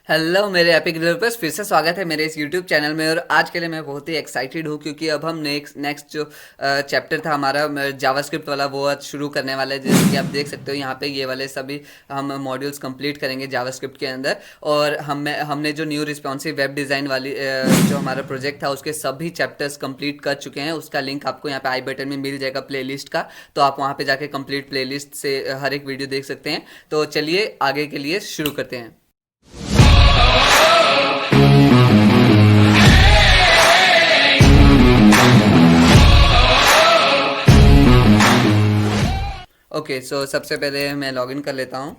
Hello मेरे epic developers, फिर से स्वागत है मेरे इस यूट्यूब चैनल में। और आज के लिए मैं बहुत ही एक्साइटेड हूँ क्योंकि अब हम नेक्स्ट जो चैप्टर था हमारा जावास्क्रिप्ट वाला, वो आज शुरू करने वाला है। जैसे कि आप देख सकते हो यहाँ पे ये वाले सभी हम मॉड्यूल्स कंप्लीट करेंगे जावास्क्रिप्ट के अंदर। और हमने जो न्यू रिस्पॉन्सिव वेब डिज़ाइन वाली जो हमारा प्रोजेक्ट था उसके सभी चैप्टर्स कंप्लीट कर चुके हैं। उसका लिंक आपको यहाँ पे आई बटन में मिल जाएगा प्लेलिस्ट का, तो आप वहाँ पे जाके कंप्लीट प्लेलिस्ट से हर एक वीडियो देख सकते हैं। तो चलिए आगे के लिए शुरू करते हैं। ओके, सो सबसे पहले मैं लॉगिन कर लेता हूँ।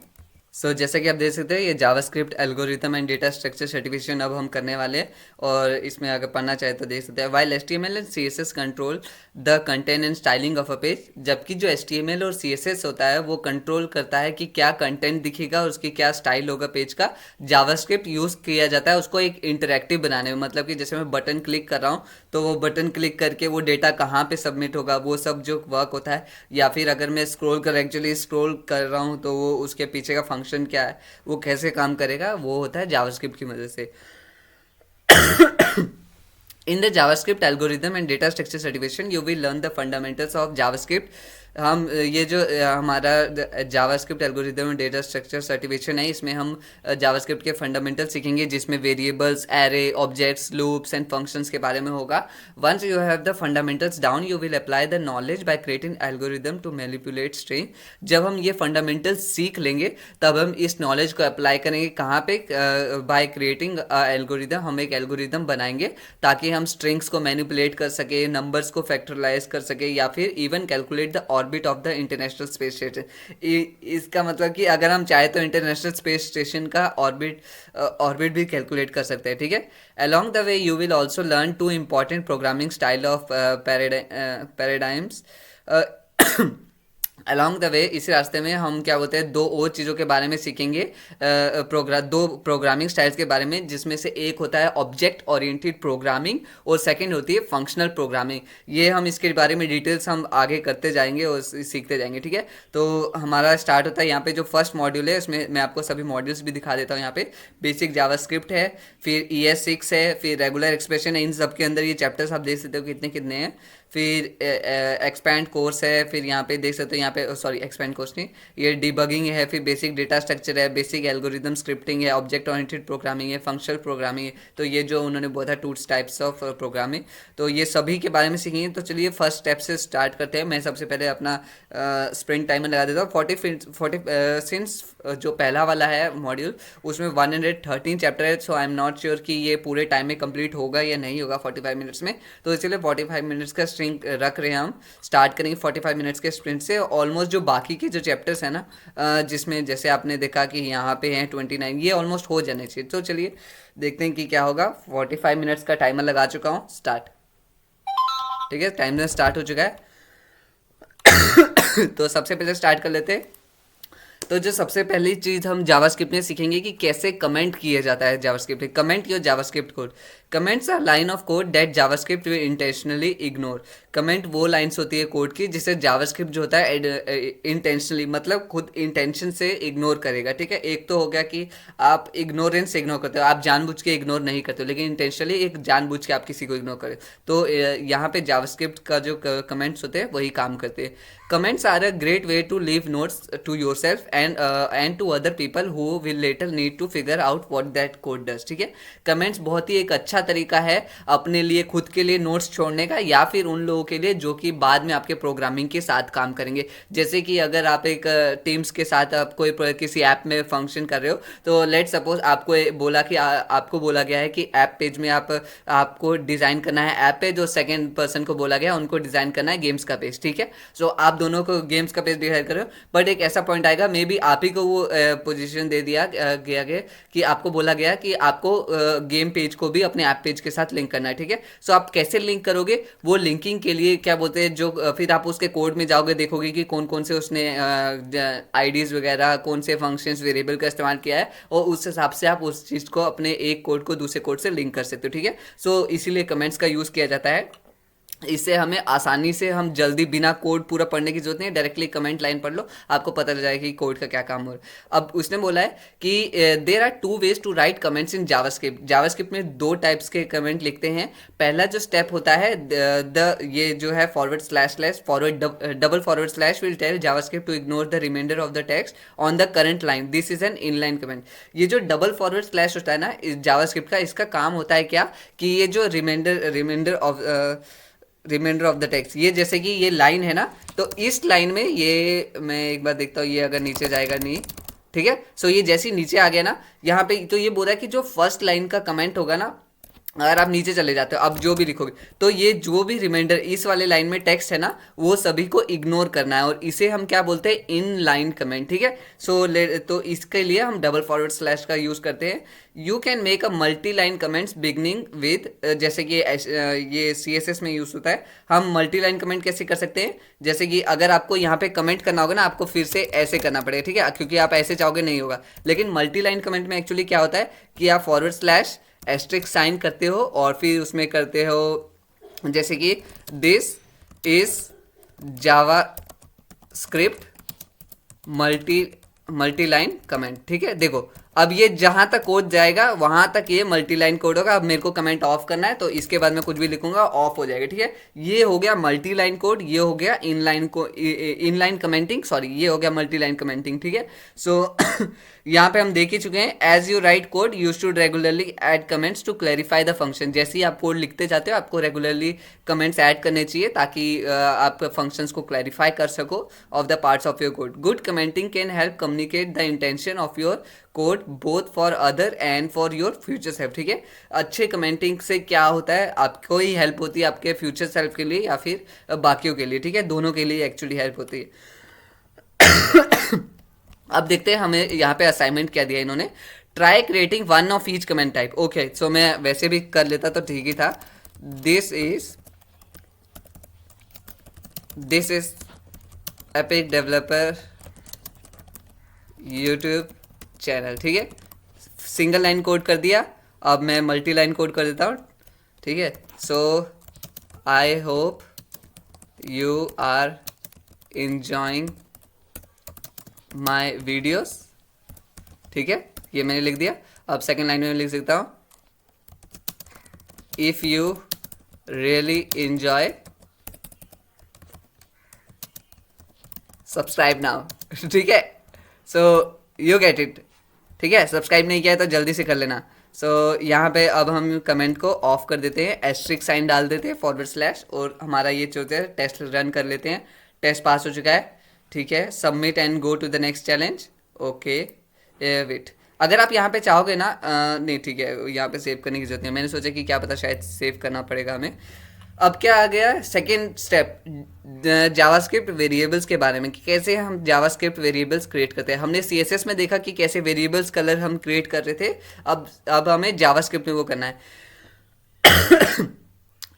जैसा कि आप देख सकते हैं, ये JavaScript algorithm and data structure certification अब हम करने वाले हैं। और इसमें अगर पढ़ना चाहे तो देख सकते हैं, while HTML and CSS control the content and styling of a page. जबकि जो एचटीएमएल और सीएसएस होता है वो कंट्रोल करता है कि क्या कंटेंट दिखेगा और उसकी क्या स्टाइल होगा पेज का। जावास्क्रिप्ट यूज़ किया जाता है उसको एक इंटरेक्टिव बनाने में, मतलब कि जैसे मैं बटन क्लिक कर रहा हूँ तो वो बटन क्लिक करके वो डेटा कहाँ पे सबमिट होगा, वो सब जो वर्क होता है। या फिर अगर मैं एक्चुअली स्क्रॉल कर रहा हूँ तो वो उसके पीछे का फंक्शन क्या है, वो कैसे काम करेगा, वो होता है जावास्क्रिप्ट की मदद से। In the JavaScript algorithm and data structure certification, you will learn the fundamentals of JavaScript। हम ये जो हमारा JavaScript algorithm and data structure certification है, इसमें हम जावास्क्रिप्ट के फंडामेंटल सीखेंगे, जिसमें variables, array, objects, loops and functions के बारे में होगा। Once you have the fundamentals down, you will apply the knowledge by creating algorithm to manipulate string. जब हम ये फंडामेंटल्स सीख लेंगे तब हम इस नॉलेज को अप्लाई करेंगे कहाँ पे, बाय क्रिएटिंग एल्गोरिदम। हम एक एल्गोरिदम बनाएंगे ताकि हम स्ट्रिंग्स को मैनिपुलेट कर सके, नंबर्स को फैक्टराइज कर सके, या फिर even calculate the orbit of the international space station. इसका मतलब कि अगर हम चाहे तो इंटरनेशनल स्पेस स्टेशन का ऑर्बिट भी कैलकुलेट कर सकते हैं, ठीक है। Along the way you will also learn two important programming style of paradigms. Along the way इसी रास्ते में हम क्या बोलते हैं, दो और चीज़ों के बारे में सीखेंगे, दो प्रोग्रामिंग स्टाइल्स के बारे में, जिसमें से एक होता है ऑब्जेक्ट ओरिएंटेड प्रोग्रामिंग और सेकंड होती है फंक्शनल प्रोग्रामिंग। ये हम इसके बारे में डिटेल्स हम आगे करते जाएंगे और सीखते जाएंगे, ठीक है। तो हमारा स्टार्ट होता है यहाँ पे जो फर्स्ट मॉड्यूल है, उसमें मैं आपको सभी मॉड्यूल्स भी दिखा देता हूँ। यहाँ पे बेसिक जावास्क्रिप्ट है, फिर ES6 है, फिर रेगुलर एक्सप्रेशन है। इन सब के अंदर ये चैप्टर्स आप देख सकते हो कितने कितने हैं। फिर एक्सपैंड कोर्स है, फिर यहाँ पे देख सकते हो, यहाँ पे सॉरी एक्सपैंड कोर्स नहीं, ये डिबगिंग है, फिर बेसिक डेटा स्ट्रक्चर है, बेसिक एल्गोरिदम स्क्रिप्टिंग है, ऑब्जेक्ट ओरिएंटेड प्रोग्रामिंग है, फंक्शनल प्रोग्रामिंग है। तो ये जो उन्होंने बोला था टू टाइप्स ऑफ प्रोग्रामिंग, तो ये सभी के बारे में सीखेंगे। तो चलिए फर्स्ट स्टेप से स्टार्ट करते हैं। मैं सबसे पहले अपना स्प्रिंग टाइमर लगा देता हूँ। 40 सिंस जो पहला वाला है मॉड्यूल, उसमें 113 चैप्टर है। So I am not sure कि ये पूरे टाइम में कंप्लीट होगा या नहीं होगा 45 मिनट्स में। तो इसलिए 45 मिनट्स का स्ट्रिंग रख रहे हैं हम। स्टार्ट करेंगे 45 मिनट्स के स्प्रिंट से। ऑलमोस्ट जो बाकी के जो चैप्टर्स हैं ना, जिसमें जैसे आपने देखा कि यहाँ पे हैं 29, ये ऑलमोस्ट हो जाने चाहिए। तो चलिए देखते हैं कि क्या होगा। 45 मिनट्स का टाइमर लगा चुका हूँ, स्टार्ट। ठीक है, टाइमर स्टार्ट हो चुका है। तो सबसे पहले स्टार्ट कर लेते हैं। तो जो सबसे पहली चीज़ हम जावास्क्रिप्ट में सीखेंगे कि कैसे कमेंट किया जाता है जावास्क्रिप्ट में। Comment your JavaScript code. Comments are line of code that JavaScript will intentionally ignore. Comment वो लाइन्स होती है कोड की जिसे जावास्क्रिप्ट जो होता है इंटेंशनली, मतलब खुद इंटेंशन से इग्नोर करेगा, ठीक है। एक तो हो गया कि आप इग्नोरेंस से इग्नोर करते हो, आप जानबूझ के इग्नोर नहीं करते हो, लेकिन इंटेंशनली एक जानबूझ के आप किसी को इग्नोर करें। तो यहाँ पे जावास्क्रिप्ट का जो कमेंट्स होते हैं वही काम करते हैं। Comments are a great way to leave notes to yourself and to other people who will later need to figure out what that code does, ठीक है। कमेंट्स बहुत ही एक अच्छा तरीका है अपने लिए, खुद के लिए नोट्स छोड़ने का, या फिर उन लोगों के लिए जो कि बाद में आपके प्रोग्रामिंग के साथ काम करेंगे। जैसे कि अगर आप एक टीम्स के साथ आप कोई किसी ऐप में फंक्शन कर रहे हो, तो लेट सपोज आपको बोला कि आपको बोला गया है कि ऐप पेज में आपको डिज़ाइन करना है ऐप पेज, और सेकेंड पर्सन को बोला गया उनको डिज़ाइन करना है गेम्स का पेज, ठीक है। सो आप दोनों को गेम्स का पेज डिसाइड करो, बट एक ऐसा पॉइंट आएगा, मे बी आप ही को वो पोजीशन दे दिया गया कि आपको बोला गया कि आपको गेम पेज को भी अपने ऐप पेज के साथ लिंक करना है, ठीक है। सो आप कैसे लिंक करोगे, वो लिंकिंग के लिए क्या बोलते हैं, जो फिर आप उसके कोड में जाओगे, देखोगे कि कौन कौन से उसने आईडीज वगैरह, कौन से फंक्शंस वेरिएबल का इस्तेमाल किया है, और उस हिसाब से आप उस चीज़ को अपने एक कोड को दूसरे कोड से लिंक कर सकते हो, ठीक है। सो इसीलिए कमेंट्स का यूज़ किया जाता है। इससे हमें आसानी से हम जल्दी बिना कोड पूरा पढ़ने की जरूरत नहीं है, डायरेक्टली कमेंट लाइन पढ़ लो, आपको पता चल जाएगा कि कोड का क्या काम हो रहा है। अब उसने बोला है कि there are two ways to write comments in JavaScript. JavaScript में दो टाइप्स के कमेंट लिखते हैं। पहला जो स्टेप होता है द ये जो है forward slash slash forward double forward slash will tell JavaScript to ignore the remainder of the text on the current line, this is an inline comment. ये जो डबल फॉरवर्ड स्लैश होता है ना जावास्क्रिप्ट का, इसका काम होता है क्या कि ये जो रिमाइंडर ऑफ द टेक्स्ट, ये जैसे कि ये लाइन है ना, तो इस लाइन में ये मैं एक बार देखता हूँ, ये अगर नीचे जाएगा नहीं, ठीक है। सो ये जैसे ही नीचे आ गया ना यहाँ पे, तो ये बोल रहा है कि जो फर्स्ट लाइन का कमेंट होगा ना, अगर आप नीचे चले जाते हो अब जो भी लिखोगे, तो ये जो भी रिमाइंडर इस वाले लाइन में टेक्स्ट है ना, वो सभी को इग्नोर करना है, और इसे हम क्या बोलते हैं, इन लाइन कमेंट, ठीक है। तो इसके लिए हम डबल फॉरवर्ड स्लैश का यूज करते हैं। You can make a multi line comments beginning with, जैसे कि ये CSS में यूज होता है। हम मल्टी लाइन कमेंट कैसे कर सकते हैं, जैसे कि अगर आपको यहाँ पे कमेंट करना होगा ना, आपको फिर से ऐसे करना पड़ेगा, ठीक है, क्योंकि आप ऐसे चाहोगे नहीं होगा। लेकिन मल्टी लाइन कमेंट में एक्चुअली क्या होता है कि आप फॉरवर्ड स्लैश एस्ट्रिक साइन करते हो और फिर उसमें करते हो जैसे कि this is Java script multi line comment, ठीक है। देखो अब ये जहां तक कोड जाएगा वहां तक ये मल्टी लाइन कोड होगा। अब मेरे को कमेंट ऑफ करना है, तो इसके बाद मैं कुछ भी लिखूंगा ऑफ हो जाएगा, ठीक है। ये हो गया मल्टी लाइन कोड, ये हो गया इनलाइन कमेंटिंग, सॉरी ये हो गया मल्टी लाइन कमेंटिंग, ठीक है। सो यहाँ पे हम देख ही चुके हैं, as you write code you should regularly add comments to clarify the function. जैसे ही आप कोड लिखते जाते हो, आपको रेगुलरली कमेंट्स ऐड करने चाहिए ताकि आप फंक्शंस को क्लैरिफाई कर सको of the parts of your code. Good commenting can help communicate the intention of your code both for other and for your future self, ठीक है। अच्छे कमेंटिंग से क्या होता है, आपको ही हेल्प होती है, आपके फ्यूचर सेल्फ के लिए या फिर बाकियों के लिए, ठीक है, दोनों के लिए एक्चुअली हेल्प होती है। अब देखते हैं हमें यहाँ पे असाइनमेंट क्या दिया इन्होंने। Try creating one of each comment type. Okay, so मैं वैसे भी कर लेता तो ठीक ही था। This is epic developer YouTube channel, ठीक है। सिंगल लाइन कोड कर दिया, अब मैं मल्टी लाइन कोड कर देता हूँ, ठीक है। So I hope you are enjoying my videos, ठीक है, ये मैंने लिख दिया। अब सेकेंड लाइन में लिख सकता हूँ, if you really enjoy subscribe now, ठीक है। सो यू गेट इट, ठीक है। सब्सक्राइब नहीं किया है तो जल्दी से कर लेना। सो यहाँ पे अब हम कमेंट को ऑफ कर देते हैं, एस्ट्रिक साइन डाल देते हैं फॉरवर्ड स्लैश, और हमारा ये जो है टेस्ट रन कर लेते हैं। टेस्ट पास हो चुका है, ठीक है। Submit and go to the next challenge. Okay wait, अगर आप यहाँ पे चाहोगे ना नहीं ठीक है, यहाँ पे सेव करने की जरूरत नहीं है। मैंने सोचा कि क्या पता शायद सेव करना पड़ेगा हमें। अब क्या आ गया सेकेंड स्टेप, जावास्क्रिप्ट वेरिएबल्स के बारे में, कि कैसे हम जावास्क्रिप्ट वेरिएबल्स क्रिएट करते हैं। हमने CSS में देखा कि कैसे वेरिएबल्स कलर हम क्रिएट कर रहे थे, अब हमें जावास्क्रिप्ट में वो करना है।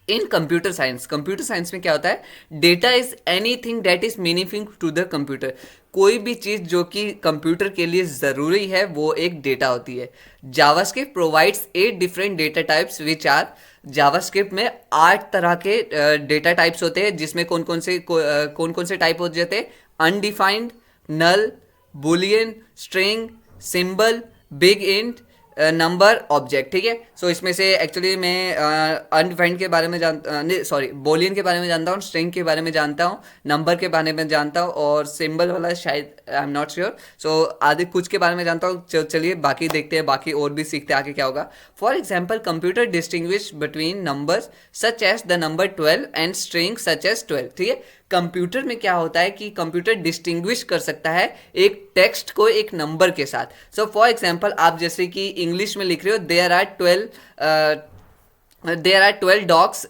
इन कंप्यूटर साइंस में क्या होता है, data is anything that is meaningful to the computer. कोई भी चीज जो कि कंप्यूटर के लिए जरूरी है वो एक डेटा होती है। JavaScript provides 8 different data types which are, JavaScript में 8 तरह के डेटा टाइप्स होते हैं, जिसमें कौन कौन से टाइप हो जाते हैं, undefined, null, boolean, string, symbol, big int, number, object, ठीक है। सो इसमें से एक्चुअली मैं अनडिफाइंड के बारे में नहीं सॉरी बोलियन के बारे में जानता हूँ, स्ट्रिंग के बारे में जानता हूँ, नंबर के बारे में जानता हूँ, और सिंबल वाला शायद आई एम नॉट श्योर। सो आधे कुछ के बारे में जानता हूँ। चलिए बाकी देखते हैं, बाकी और भी सीखते हैं आगे क्या होगा। For example computer distinguish between numbers such as the number 12 and string such as 12, ठीक है। कंप्यूटर में क्या होता है कि कंप्यूटर डिस्टिंग्विश कर सकता है एक टेक्स्ट को एक नंबर के साथ। सो फॉर एग्जांपल आप जैसे कि इंग्लिश में लिख रहे हो, there are 12 dogs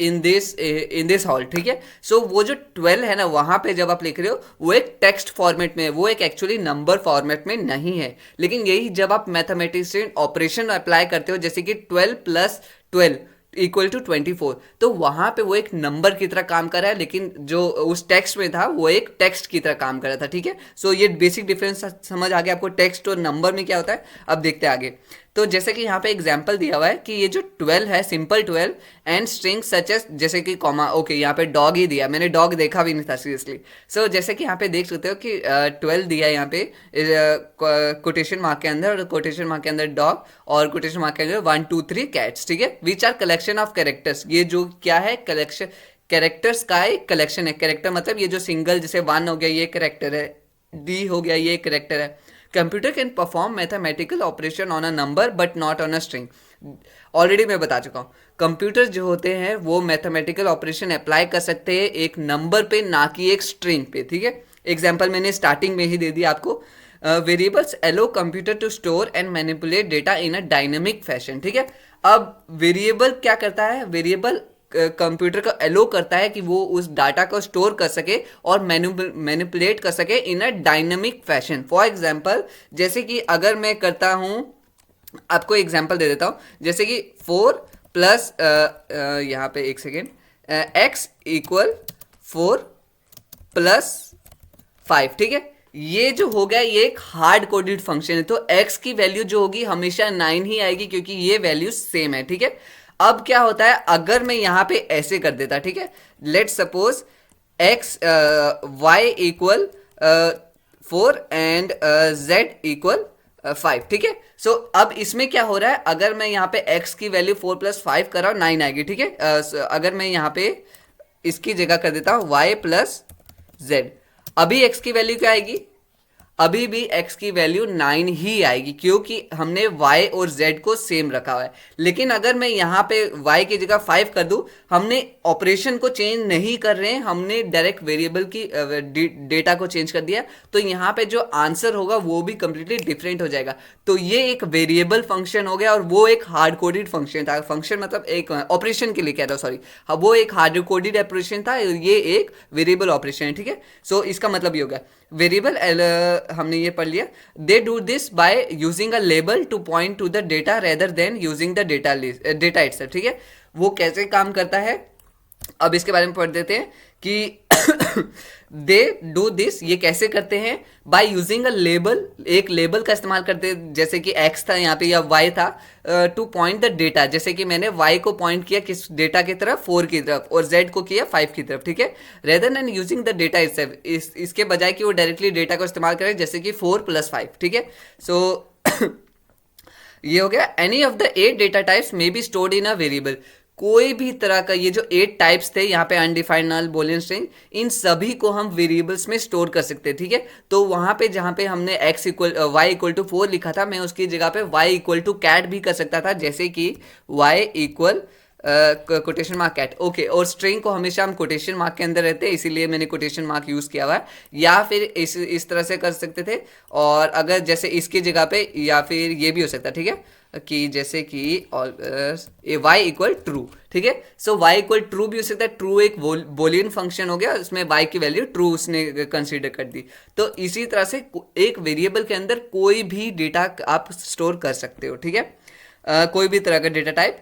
in this hall, ठीक है। सो वो जो 12 है ना, वहां पे जब आप लिख रहे हो वो एक टेक्स्ट फॉर्मेट में है, वो एक एक्चुअली नंबर फॉर्मेट में नहीं है। लेकिन यही जब आप मैथमेटिक्स ऑपरेशन अप्लाई करते हो, जैसे कि 12 + 12 इक्वल टू 24, तो वहां पे वो एक नंबर की तरह काम कर रहा है, लेकिन जो उस टेक्स्ट में था वो एक टेक्स्ट की तरह काम कर रहा था, ठीक है। सो ये बेसिक डिफरेंस समझ आ गया आपको, टेक्स्ट और नंबर में क्या होता है। अब देखते हैं आगे। तो जैसे कि यहाँ पे एग्जांपल दिया हुआ है कि ये जो 12 है, simple 12 and string such as, जैसे कि कॉमा, ओके यहाँ पे डॉग ही दिया, मैंने डॉग देखा भी नहीं था सीरियसली। सो जैसे कि यहाँ पे देख सकते हो कि 12 दिया है यहाँ पे कोटेशन मार्क के अंदर, और कोटेशन मार्क के अंदर डॉग, और कोटेशन मार्क के अंदर 1 2 3 कैट्स, ठीक है, which are collection of characters. ये जो क्या है, कलेक्शन, कैरेक्टर्स का एक कलेक्शन है। कैरेक्टर मतलब ये जो सिंगल, जैसे 1 हो गया ये कैरेक्टर है, डी हो गया ये कैरेक्टर है। Computer can perform mathematical operation on a number but not on a string. Already मैं बता चुका हूँ, कंप्यूटर जो होते हैं वो मैथमेटिकल ऑपरेशन अप्लाई कर सकते हैं एक नंबर पे, ना कि एक स्ट्रिंग पे, ठीक है। एग्जाम्पल मैंने स्टार्टिंग में ही दे दिया आपको। Variables allow computer to store and manipulate data in a dynamic fashion, ठीक है। अब वेरिएबल क्या करता है, वेरिएबल कंप्यूटर को एलो करता है कि वो उस डाटा को स्टोर कर सके और मैनिपुलेट कर सके in a dynamic fashion. For example, जैसे कि अगर मैं करता हूं, आपको एग्जांपल दे देता हूं, जैसे कि 4 प्लस यहाँ पे एक सेकेंड, x इक्वल 4 प्लस 5, ठीक है। ये जो हो गया ये एक हार्ड कोडेड फंक्शन है, तो x की वैल्यू जो होगी हमेशा 9 ही आएगी क्योंकि ये वैल्यू सेम है, ठीक है। अब क्या होता है अगर मैं यहां पे ऐसे कर देता, ठीक है, late suppose x y equal 4 and z equal 5, ठीक है। सो अब इसमें क्या हो रहा है, अगर मैं यहाँ पे x की वैल्यू 4 प्लस 5 कर रहा हूं 9 आएगी, ठीक है। अगर मैं यहाँ पे इसकी जगह कर देता हूं y प्लस z, अभी x की वैल्यू क्या आएगी, अभी भी x की वैल्यू 9 ही आएगी क्योंकि हमने y और z को सेम रखा हुआ है। लेकिन अगर मैं यहाँ पे y की जगह 5 कर दूं, हमने ऑपरेशन को चेंज नहीं कर रहे हैं, हमने डायरेक्ट वेरिएबल की डेटा को चेंज कर दिया, तो यहाँ पे जो आंसर होगा वो भी कंप्लीटली डिफरेंट हो जाएगा। तो ये एक वेरिएबल फंक्शन हो गया और वो एक हार्ड कोडेड फंक्शन था। फंक्शन मतलब एक ऑपरेशन के लिए कह रहा हूँ, सॉरी, वो एक हार्ड कोडेड ऑपरेशन था, ये एक वेरिएबल ऑपरेशन है, ठीक है। सो इसका मतलब ये हो गया वेरिएबल, हमने ये पढ़ लिया। They do this by using a label two point two the data rather than using the data itself, ठीक है। वो कैसे काम करता है अब इसके बारे में पढ़ देते हैं कि दे डू दिस, ये कैसे करते हैं, बाय यूजिंग अ लेबल, एक लेबल का इस्तेमाल करते हैं, जैसे कि x था यहाँ पे या y था, टू पॉइंट द डेटा, जैसे कि मैंने y को पॉइंट किया किस डेटा की तरफ, 4 की तरफ, और z को किया 5 की तरफ, ठीक है। Rather than using the data itself, इसके बजाय कि वो डायरेक्टली डेटा को इस्तेमाल करें, जैसे कि 4 प्लस 5, ठीक है। सो ये हो गया। Any of the 8 data types may be stored in a variable, कोई भी तरह का, ये जो 8 टाइप्स थे यहाँ पे, अनडिफाइंड, नल, बूलियन, स्ट्रिंग, इन सभी को हम वेरिएबल्स में स्टोर कर सकते हैं, ठीक है। तो वहां पे जहां पे हमने x equal y equal to 4 लिखा था, मैं उसकी जगह पे y इक्वल टू कैट भी कर सकता था, जैसे कि y equal quotation mark cat, okay. और स्ट्रिंग को हमेशा हम कोटेशन मार्क के अंदर रहते हैं, इसीलिए मैंने कोटेशन मार्क यूज किया हुआ है। या फिर इस तरह से कर सकते थे, और अगर जैसे इसकी जगह पे, या फिर ये भी हो सकता है, ठीक है, कि जैसे कि y इक्वल ट्रू, ठीक है। सो y इक्वल ट्रू भी हो सकता है, ट्रू एक बोलियन फंक्शन हो गया, उसमें y की वैल्यू ट्रू उसने कंसीडर कर दी। तो इसी तरह से एक वेरिएबल के अंदर कोई भी डेटा आप स्टोर कर सकते हो, ठीक है। कोई भी तरह का data type,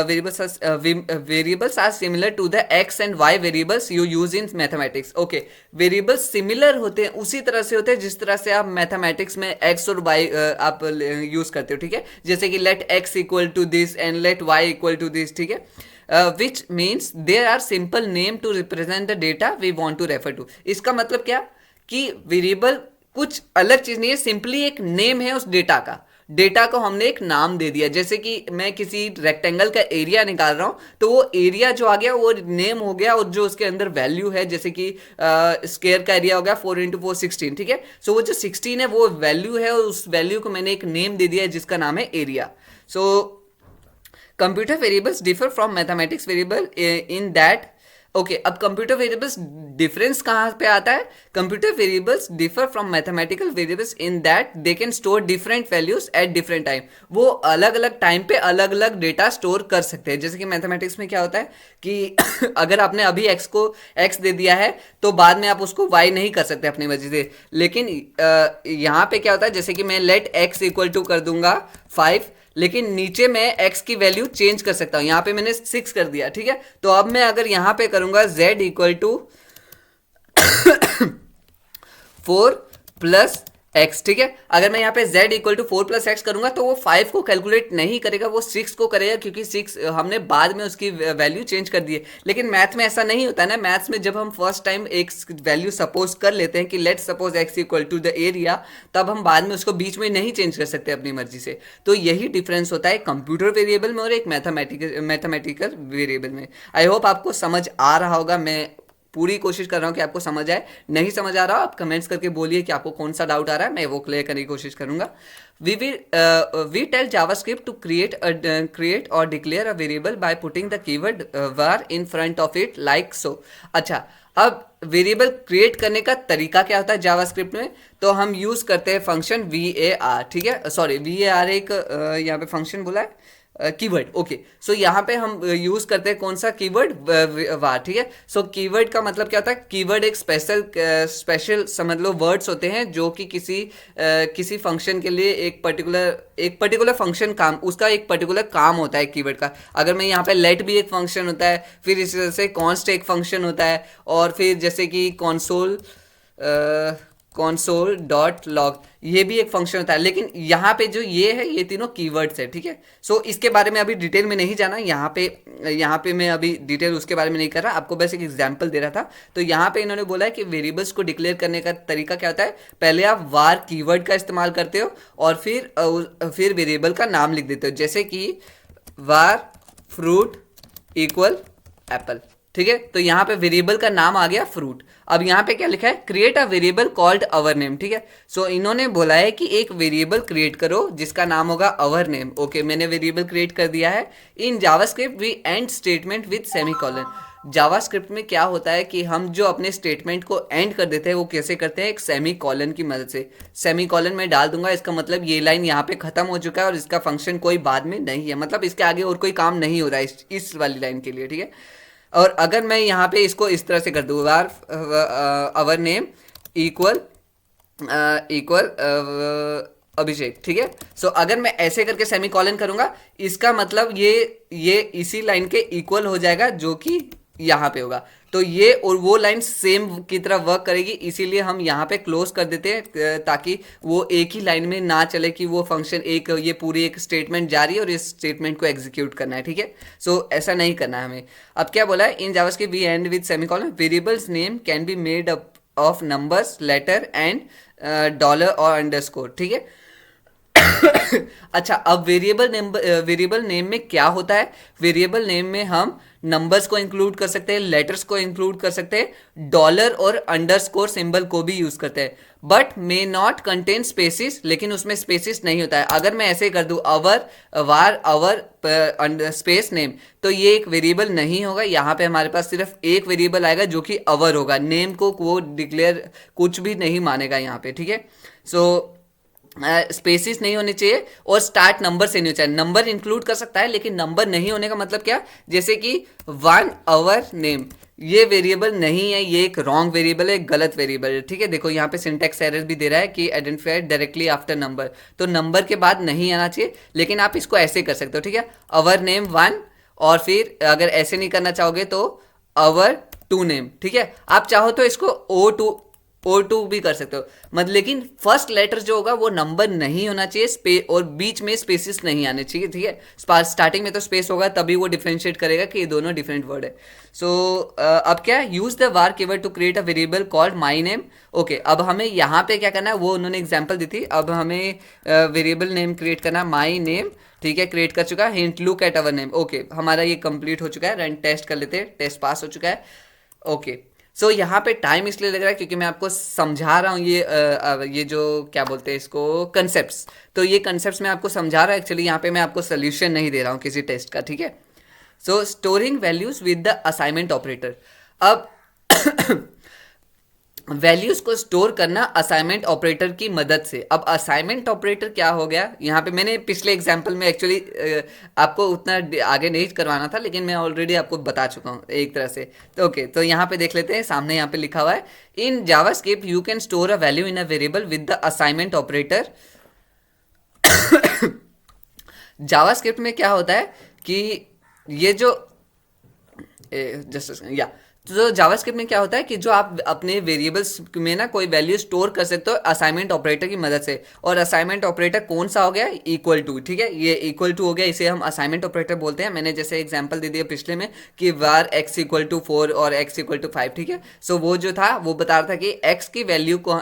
variables are similar to the X and Y variables you use in mathematics, okay. Variables similar होते हैं, उसी तरह से होते हैं जिस तरह से आप मैथमेटिक्स में एक्स और वाई आप यूज करते हो, ठीक है। जैसे कि let X equal to this and let Y equal to this, ठीक है। Which means there are simple name to represent the data we want to refer to. इसका मतलब क्या कि वेरिएबल कुछ अलग चीज नहीं है, सिंपली एक नेम है उस डेटा का, डेटा को हमने एक नाम दे दिया। जैसे कि मैं किसी रेक्टेंगल का एरिया निकाल रहा हूं, तो वो एरिया जो आ गया वो नेम हो गया, और जो उसके अंदर वैल्यू है, जैसे कि स्क्वायर का एरिया हो गया 4 × 4 16, ठीक है। सो वो जो 16 है वो वैल्यू है, और उस वैल्यू को मैंने एक नेम दे दिया है जिसका नाम है area. So computer variables differ from mathematics variable in that, okay. अब कंप्यूटर वेरिएबल्स डिफरेंस कहां पे आता है, computer variables differ from mathematical variables in that they can store different values at different time. वो अलग अलग टाइम पे अलग अलग डेटा स्टोर कर सकते हैं। जैसे कि मैथमेटिक्स में क्या होता है कि अगर आपने अभी x को x दे दिया है, तो बाद में आप उसको y नहीं कर सकते अपनी मर्जी से। लेकिन यहाँ पे क्या होता है, जैसे कि मैं लेट x इक्वल टू कर दूंगा 5, लेकिन नीचे मैं x की वैल्यू चेंज कर सकता हूं। यहां पे मैंने 6 कर दिया, ठीक है। तो अब मैं अगर यहां पे करूंगा z equal to 4 plus X, ठीक है। अगर मैं यहाँ पे z इक्वल टू 4 + x करूंगा तो वो 5 को कैलकुलेट नहीं करेगा, वो 6 को करेगा, क्योंकि 6 हमने बाद में उसकी वैल्यू चेंज कर दी है। लेकिन मैथ में ऐसा नहीं होता ना। मैथ्स में जब हम फर्स्ट टाइम एक वैल्यू सपोज कर लेते हैं कि let suppose x equal to the area, तब हम बाद में उसको बीच में नहीं चेंज कर सकते अपनी मर्जी से। तो यही डिफरेंस होता है कंप्यूटर वेरिएबल में और एक मैथमेटिकल वेरिएबल में। आई होप आपको समझ आ रहा होगा। मैं पूरी कोशिश कर रहा हूँ कि आपको समझ आए। नहीं समझ आ रहा आप कमेंट्स करके बोलिए कि आपको कौन सा डाउट आ रहा है, मैं वो क्लियर करने की कोशिश करूंगा। We tell JavaScript to create और declare a variable by putting the keyword var in front of it like so. अच्छा, अब वेरिएबल क्रिएट करने का तरीका क्या होता है जावास्क्रिप्ट में? तो हम यूज करते हैं फंक्शन var, ठीक है। सॉरी, var एक यहाँ पे फंक्शन बोला है, कीवर्ड। ओके, सो यहाँ पे हम यूज करते हैं कौन सा कीवर्ड? वार, ठीक है। सो कीवर्ड का मतलब क्या होता है? कीवर्ड एक स्पेशल समझ लो वर्ड्स होते हैं जो कि किसी फंक्शन के लिए एक पर्टिकुलर फंक्शन काम, उसका एक पर्टिकुलर काम होता है कीवर्ड का। अगर मैं यहाँ पे लेट भी एक फंक्शन होता है, फिर इसी तरह से कॉन्स्ट एक फंक्शन होता है, और फिर जैसे कि console.log ये भी एक फंक्शन होता है। लेकिन यहाँ पे जो ये है, ये तीनों कीवर्ड्स है, ठीक है। सो इसके बारे में अभी डिटेल में नहीं जाना। यहाँ पे मैं अभी डिटेल उसके बारे में नहीं कर रहा, आपको बस एक एग्जांपल दे रहा था। तो यहाँ पे इन्होंने बोला है कि वेरिएबल्स को डिक्लेयर करने का तरीका क्या होता है? पहले आप वार कीवर्ड का इस्तेमाल करते हो और फिर वेरिएबल का नाम लिख देते हो, जैसे कि वार फ्रूट इक्वल एप्पल, ठीक है। तो यहाँ पे वेरिएबल का नाम आ गया फ्रूट। अब यहाँ पे क्या लिखा है? Create a variable called our name, ठीक है। सो इन्होंने बोला है कि एक वेरिएबल क्रिएट करो जिसका नाम होगा अवर नेम। ओके, मैंने वेरिएबल क्रिएट कर दिया है। In JavaScript we end statement with semicolon. JavaScript में क्या होता है कि हम जो अपने स्टेटमेंट को एंड कर देते हैं वो कैसे करते हैं? एक सेमी कॉलन की मदद से। सेमी कॉलन में डाल दूंगा, इसका मतलब ये लाइन यहाँ पे खत्म हो चुका है और इसका फंक्शन कोई बाद में नहीं है, मतलब इसके आगे और कोई काम नहीं हो रहा है इस वाली लाइन के लिए, ठीक है। और अगर मैं यहाँ पे इसको इस तरह से कर दूँ, वार अवर नेम इक्वल इक्वल अभिषेक, ठीक है। सो अगर मैं ऐसे करके सेमी कॉलन करूंगा, इसका मतलब ये इसी लाइन के इक्वल हो जाएगा जो कि यहाँ पे होगा। तो ये और वो लाइन सेम की तरह वर्क करेगी, इसीलिए हम यहाँ पे क्लोज कर देते हैं ताकि वो एक ही लाइन में ना चले कि वो फंक्शन ये पूरी एक स्टेटमेंट जारी है और इस स्टेटमेंट को एग्जीक्यूट करना है, ठीक है। सो ऐसा नहीं करना है हमें। अब क्या बोला है? In JavaScript we end with semicolon, variables name can be made up of numbers, letter and dollar और अंडरस्कोर, ठीक है। अच्छा, अब वेरिएबल नेम में क्या होता है? वेरिएबल नेम में हम नंबर्स को इंक्लूड कर सकते हैं, लेटर्स को इंक्लूड कर सकते हैं, डॉलर और अंडरस्कोर सिंबल को भी यूज करते हैं, but may not contain spaces. लेकिन उसमें स्पेसिस नहीं होता है। अगर मैं ऐसे कर दूं अवर स्पेस नेम, तो ये एक वेरिएबल नहीं होगा। यहाँ पे हमारे पास सिर्फ एक वेरिएबल आएगा जो कि अवर होगा। नेम को वो डिक्लेयर कुछ भी नहीं मानेगा यहाँ पे, ठीक है। सो स्पेसिस नहीं होने चाहिए और स्टार्ट नंबर से नहीं होना चाहिए। नंबर इंक्लूड कर सकता है लेकिन नंबर नहीं होने का मतलब क्या? जैसे कि 1 आवर नेम, ये वेरिएबल नहीं है, ये एक रॉन्ग वेरिएबल है, गलत वेरिएबल है, ठीक है। देखो यहाँ पे सिंटैक्स एरर भी दे रहा है कि आइडेंटिफाइड डायरेक्टली आफ्टर नंबर, तो नंबर के बाद नहीं आना चाहिए। लेकिन आप इसको ऐसे कर सकते हो, ठीक है। आवर नेम 1, और फिर अगर ऐसे नहीं करना चाहोगे तो आवर 2 नेम, ठीक है। आप चाहो तो इसको O2 भी कर सकते हो, मतलब लेकिन फर्स्ट लेटर जो होगा वो नंबर नहीं होना चाहिए, और बीच में स्पेसिस नहीं आने चाहिए, ठीक है। स्टार्टिंग में तो स्पेस होगा तभी वो डिफरेंशिएट करेगा कि ये दोनों डिफरेंट वर्ड है। सो अब क्या? Use the var keyword to create a variable called my name. Okay, अब हमें यहाँ पे क्या करना है वो उन्होंने एग्जाम्पल दी थी। अब हमें वेरिएबल नेम क्रिएट करना है माई नेम, ठीक है। क्रिएट कर चुका है। Hint look at our name. Okay, हमारा ये कंप्लीट हो चुका है। रन टेस्ट कर लेते हैं। टेस्ट पास हो चुका है। ओके, सो यहाँ पे टाइम इसलिए लग रहा है क्योंकि मैं आपको समझा रहा हूँ ये जो क्या बोलते हैं इसको, कंसेप्ट्स। तो ये कंसेप्ट्स मैं आपको समझा रहा हूँ। एक्चुअली यहाँ पे मैं आपको सोल्यूशन नहीं दे रहा हूँ किसी टेस्ट का, ठीक है। So storing values with the assignment operator. अब वैल्यूज को स्टोर करना असाइनमेंट ऑपरेटर की मदद से। अब असाइनमेंट ऑपरेटर क्या हो गया? यहाँ पे मैंने पिछले एग्जाम्पल में एक्चुअली आपको उतना आगे नहीं करवाना था, लेकिन मैं ऑलरेडी आपको बता चुका हूँ एक तरह से। तो ओके, तो यहाँ पे देख लेते हैं। सामने यहाँ पे लिखा हुआ है, in JavaScript you can store a value in a variable with the assignment operator. JavaScript में क्या होता है कि ये जो जस्ट या तो जावास्क्रिप्ट में क्या होता है कि जो आप अपने वेरिएबल्स में ना कोई वैल्यू स्टोर कर सकते हो असाइनमेंट ऑपरेटर की मदद से। और असाइनमेंट ऑपरेटर कौन सा हो गया, इक्वल टू, ठीक है, ये इक्वल टू हो गया, इसे हम असाइनमेंट ऑपरेटर बोलते हैं। मैंने जैसे एग्जांपल दे दिया पिछले में कि var x इक्वल टू 4 और x इक्वल टू 5, ठीक है। सो वो जो था वो बता रहा था कि x की वैल्यू को,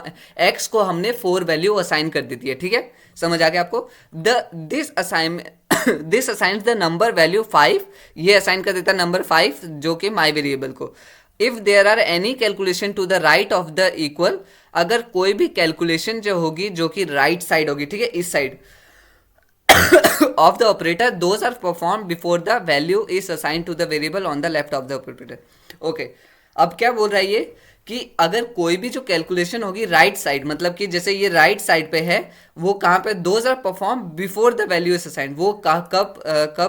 x को हमने 4 वैल्यू असाइन कर दी है, ठीक है। समझ आ गया आपको। This assignment this assigns the number value 5, ये असाइन कर देता है नंबर 5 जो कि माई वेरिएबल को। If there are any calculation to the right of the equal, अगर कोई भी कैलकुलेशन जो होगी जो कि राइट साइड होगी, ठीक है, इस side of the operator, those are performed before the value is assigned to the variable on the left of the operator. Okay, अब क्या बोल रहा है ये कि अगर कोई भी जो कैलकुलेशन होगी राइट साइड, मतलब कि जैसे ये राइट साइड पे है, वो कहाँ पे, those are perform before the value is assigned, वो कब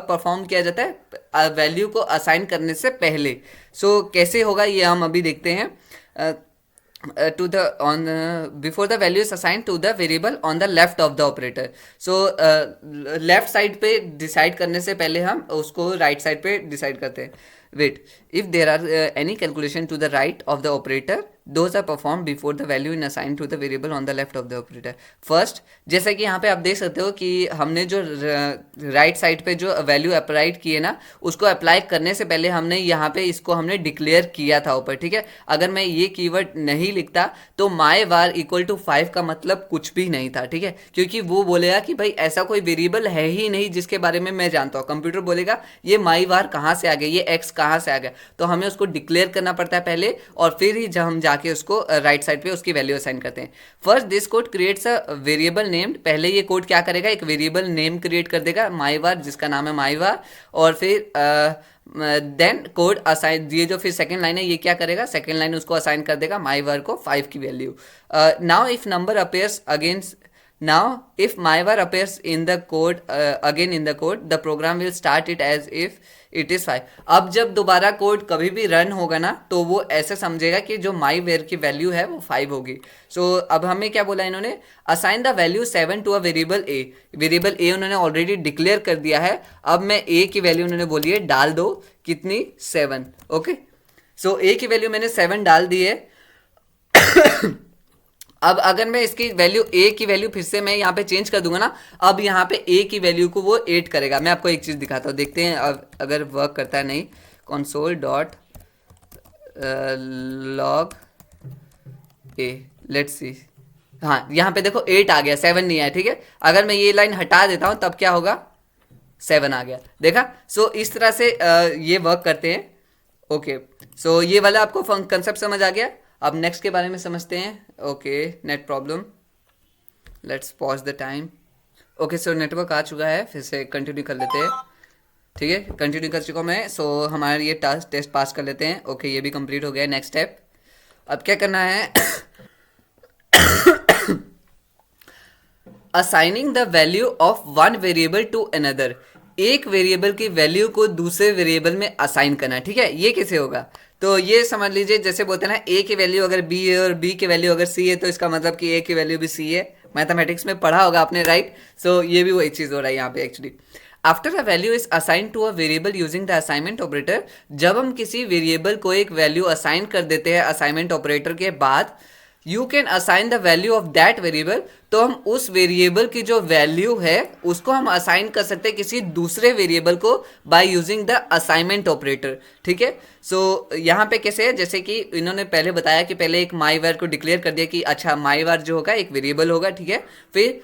परफॉर्म किया जाता है, वैल्यू को असाइन करने से पहले। सो कैसे होगा ये हम अभी देखते हैं। to the on before the value is assigned to the variable on the left of the operator. So left side पे डिसाइड करने से पहले हम उसको राइट साइड पे डिसाइड करते हैं। Wait, if there are any calculation to the right of the operator, those are perform before the value in assign to the variable on the left of the operator. First, जैसा कि यहाँ पे आप देख सकते हो कि हमने जो राइट साइड पे जो वैल्यू अप्लाई की है ना, उसको अप्लाई करने से पहले हमने यहाँ पे इसको हमने डिक्लेयर किया था ऊपर, ठीक है। अगर मैं ये कीवर्ड नहीं लिखता तो माई वार इक्वल टू 5 का मतलब कुछ भी नहीं था, ठीक है, क्योंकि वो बोलेगा कि भाई ऐसा कोई वेरिएबल है ही नहीं जिसके बारे में मैं जानता हूँ। कंप्यूटर बोलेगा ये माई वार कहाँ से आ गया, ये एक्स कहाँ से आ गया, तो हमें उसको डिक्लेयर करना पड़ता है पहले, और फिर ही जब हम जाके उसको राइट साइड पे उसकी वैल्यू असाइन करते हैं। First this code creates a variable named, पहले ये कोड क्या करेगा, एक वेरिएबल नेम क्रिएट कर देगा माई वार, जिसका नाम है माई वार, और फिर देन कोड असाइन, ये जो फिर सेकंड लाइन है ये क्या करेगा, सेकंड लाइन उसको असाइन कर देगा माई वार को 5 की value. Now if number appears against, now if myvar appears in the code again in the code, the program will start it as if it is 5। अब जब दोबारा कोड कभी भी रन होगा ना तो वो ऐसे समझेगा कि जो माई वेयर की वैल्यू है वो 5 होगी। सो अब हमें क्या बोला इन्होंने, assign the value 7 to a variable A. Variable A उन्होंने ऑलरेडी डिक्लेयर कर दिया है, अब मैं ए की वैल्यू उन्होंने बोली है डाल दो, कितनी, 7। ओके, सो ए की वैल्यू मैंने 7 डाल दी है। अब अगर मैं इसकी वैल्यू ए की वैल्यू फिर से मैं यहाँ पे चेंज कर दूंगा ना, अब यहाँ पे ए की वैल्यू को वो 8 करेगा। मैं आपको एक चीज़ दिखाता हूँ, देखते हैं अब अगर वर्क करता है नहीं। console dot log A, let's see, हाँ यहाँ पे देखो 8 आ गया, 7 नहीं आया, ठीक है। अगर मैं ये लाइन हटा देता हूँ तब क्या होगा, 7 आ गया, देखा। सो इस तरह से ये वर्क करते हैं। ओके, सो ये वाला आपको कंसेप्ट समझ आ गया। अब नेक्स्ट के बारे में समझते हैं। Okay, net problem, let's pause the time. Okay, so network आ चुका है, फिर से कंटिन्यू कर लेते हैं, ठीक है, कंटिन्यू कर चुका हूँ मैं। सो हमारा ये टेस्ट पास कर लेते हैं। ओके, ये भी कंप्लीट हो गया। नेक्स्ट स्टेप, अब क्या करना है, assigning the value of one variable to another, एक वेरिएबल की वैल्यू को दूसरे वेरिएबल में असाइन करना, ठीक है। ये कैसे होगा, तो ये समझ लीजिए जैसे बोलते हैं ना, ए की वैल्यू अगर बी है और बी की वैल्यू अगर सी है, तो इसका मतलब कि ए की वैल्यू भी सी है। मैथमेटिक्स में पढ़ा होगा आपने, राइट। सो ये भी वही चीज़ हो रहा है यहाँ पे actually. After a value is assign to a variable using the assignment operator, जब हम किसी वेरिएबल को एक वैल्यू असाइन कर देते हैं असाइनमेंट ऑपरेटर के बाद, you can assign the value of that variable, तो हम उस वेरिएबल की जो वैल्यू है उसको हम असाइन कर सकते हैं किसी दूसरे वेरिएबल को by using the assignment operator, ठीक है। सो यहाँ पे कैसे है, जैसे कि इन्होंने पहले बताया कि पहले एक माई वार को डिक्लेयर कर दिया कि अच्छा माई वार जो होगा एक वेरिएबल होगा, ठीक है। फिर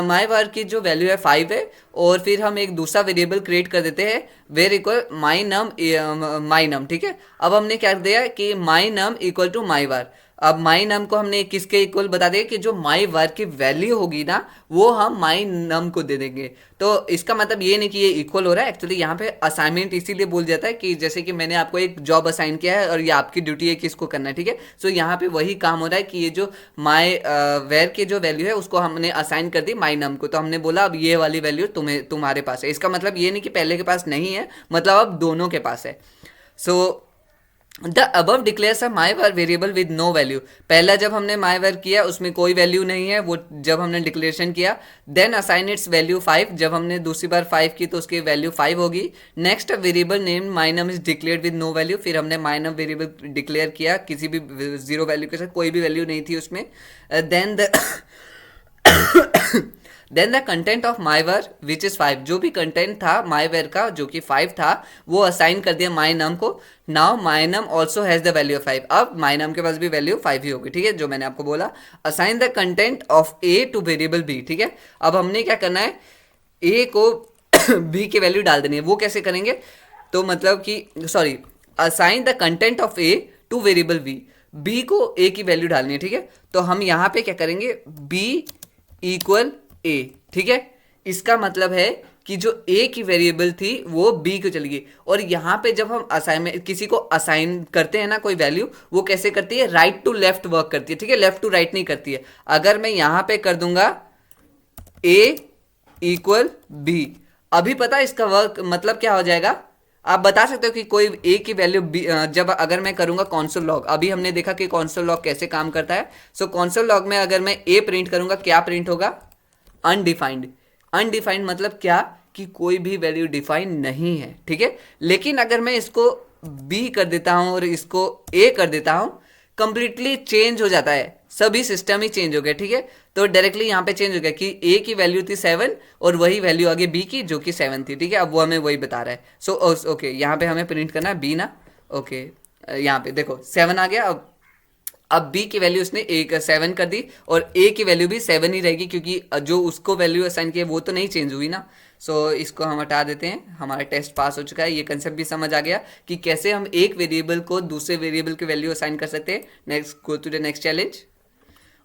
माई वार की जो वैल्यू है 5 है, और फिर हम एक दूसरा वेरिएबल क्रिएट कर देते हैं वेर इक्वल माई नम, ठीक है। अब हमने क्या दिया कि माई नम इक्वल टू माई वार। अब माई नम को हमने किसके इक्वल बता देंगे कि जो माई वार की वैल्यू होगी ना वो हम माई नम को दे देंगे। तो इसका मतलब ये नहीं कि ये इक्वल हो रहा है, एक्चुअली यहाँ पे असाइनमेंट इसीलिए बोल जाता है कि जैसे कि मैंने आपको एक जॉब असाइन किया है और ये आपकी ड्यूटी है कि इसको करना है, ठीक है। सो यहाँ पे वही काम हो रहा है कि ये जो माई वेर की जो वैल्यू है उसको हमने असाइन कर दी माई नम को, तो हमने बोला अब ये वाली वैल्यू तुम्हारे पास है। इसका मतलब ये नहीं कि पहले के पास नहीं है, मतलब अब दोनों के पास है। So the above declares a my var variable with no value. पहला जब हमने माई वर किया उसमें कोई वैल्यू नहीं है, वो जब हमने डिक्लेरेशन किया। देन असाइन इट्स वैल्यू 5, जब हमने दूसरी बार 5 की तो उसकी वैल्यू 5 होगी। Next variable name my num is declared with no value, फिर हमने माई नम वेरिएबल डिक्लेयर किया किसी भी जीरो वैल्यू के साथ, कोई भी वैल्यू नहीं थी उसमें। Then the then the content of my var which is 5, जो भी कंटेंट था माईवर का जो कि 5 था वो असाइन कर दिया माई नम को। Now my num also has the value of 5, अब माई नम के पास भी वैल्यू 5 ही होगी, ठीक है, जो मैंने आपको बोला। Assign the content of A to variable B, ठीक है। अब हमने क्या करना है, ए को बी की वैल्यू डाल देनी है। वो कैसे करेंगे, तो मतलब कि sorry, assign the content of A to variable B, B को ए की वैल्यू डालनी है, ठीक है। तो हम यहाँ पे क्या करेंगे, बी इक्वल ए, ठीक है। इसका मतलब है कि जो ए की वेरिएबल थी वो बी को चली गई। और यहाँ पे जब हम असाइनमेंट किसी को असाइन करते हैं ना कोई वैल्यू, वो कैसे करती है, राइट टू लेफ्ट वर्क करती है, ठीक है, लेफ्ट टू राइट नहीं करती है। अगर मैं यहाँ पे कर दूंगा ए इक्वल बी, अभी पता है इसका वर्क मतलब क्या हो जाएगा। आप बता सकते हो कि कोई ए की वैल्यू जब अगर मैं करूंगा कॉन्सोल लॉग, अभी हमने देखा कि कॉन्सोल लॉग कैसे काम करता है। सो कॉन्सोल लॉग में अगर मैं ए प्रिंट करूंगा, क्या प्रिंट होगा, अनडिफाइंड। अनडिफाइंड मतलब क्या, कि कोई भी वैल्यू डिफाइन नहीं है, ठीक है। लेकिन अगर मैं इसको बी कर देता हूं और इसको ए कर देता हूं, कंप्लीटली चेंज हो जाता है, सभी सिस्टम ही चेंज हो गया, ठीक है। तो डायरेक्टली यहाँ पे चेंज हो गया कि ए की वैल्यू थी 7 और वही वैल्यू आगे बी की जो कि 7 थी, ठीक है। अब वो हमें वही बता रहा है। सो ओके, यहाँ पे हमें प्रिंट करना है बी ना, ओके। यहाँ पे देखो 7 आ गया। अब बी की वैल्यू उसने एक 7 कर दी और ए की वैल्यू भी 7 ही रहेगी, क्योंकि जो उसको वैल्यू असाइन की है वो तो नहीं चेंज हुई ना। सो इसको हम हटा देते हैं, हमारा टेस्ट पास हो चुका है। ये कंसेप्ट भी समझ आ गया कि कैसे हम एक वेरिएबल को दूसरे वेरिएबल की वैल्यू असाइन कर सकते हैं। Next, go to the next challenge.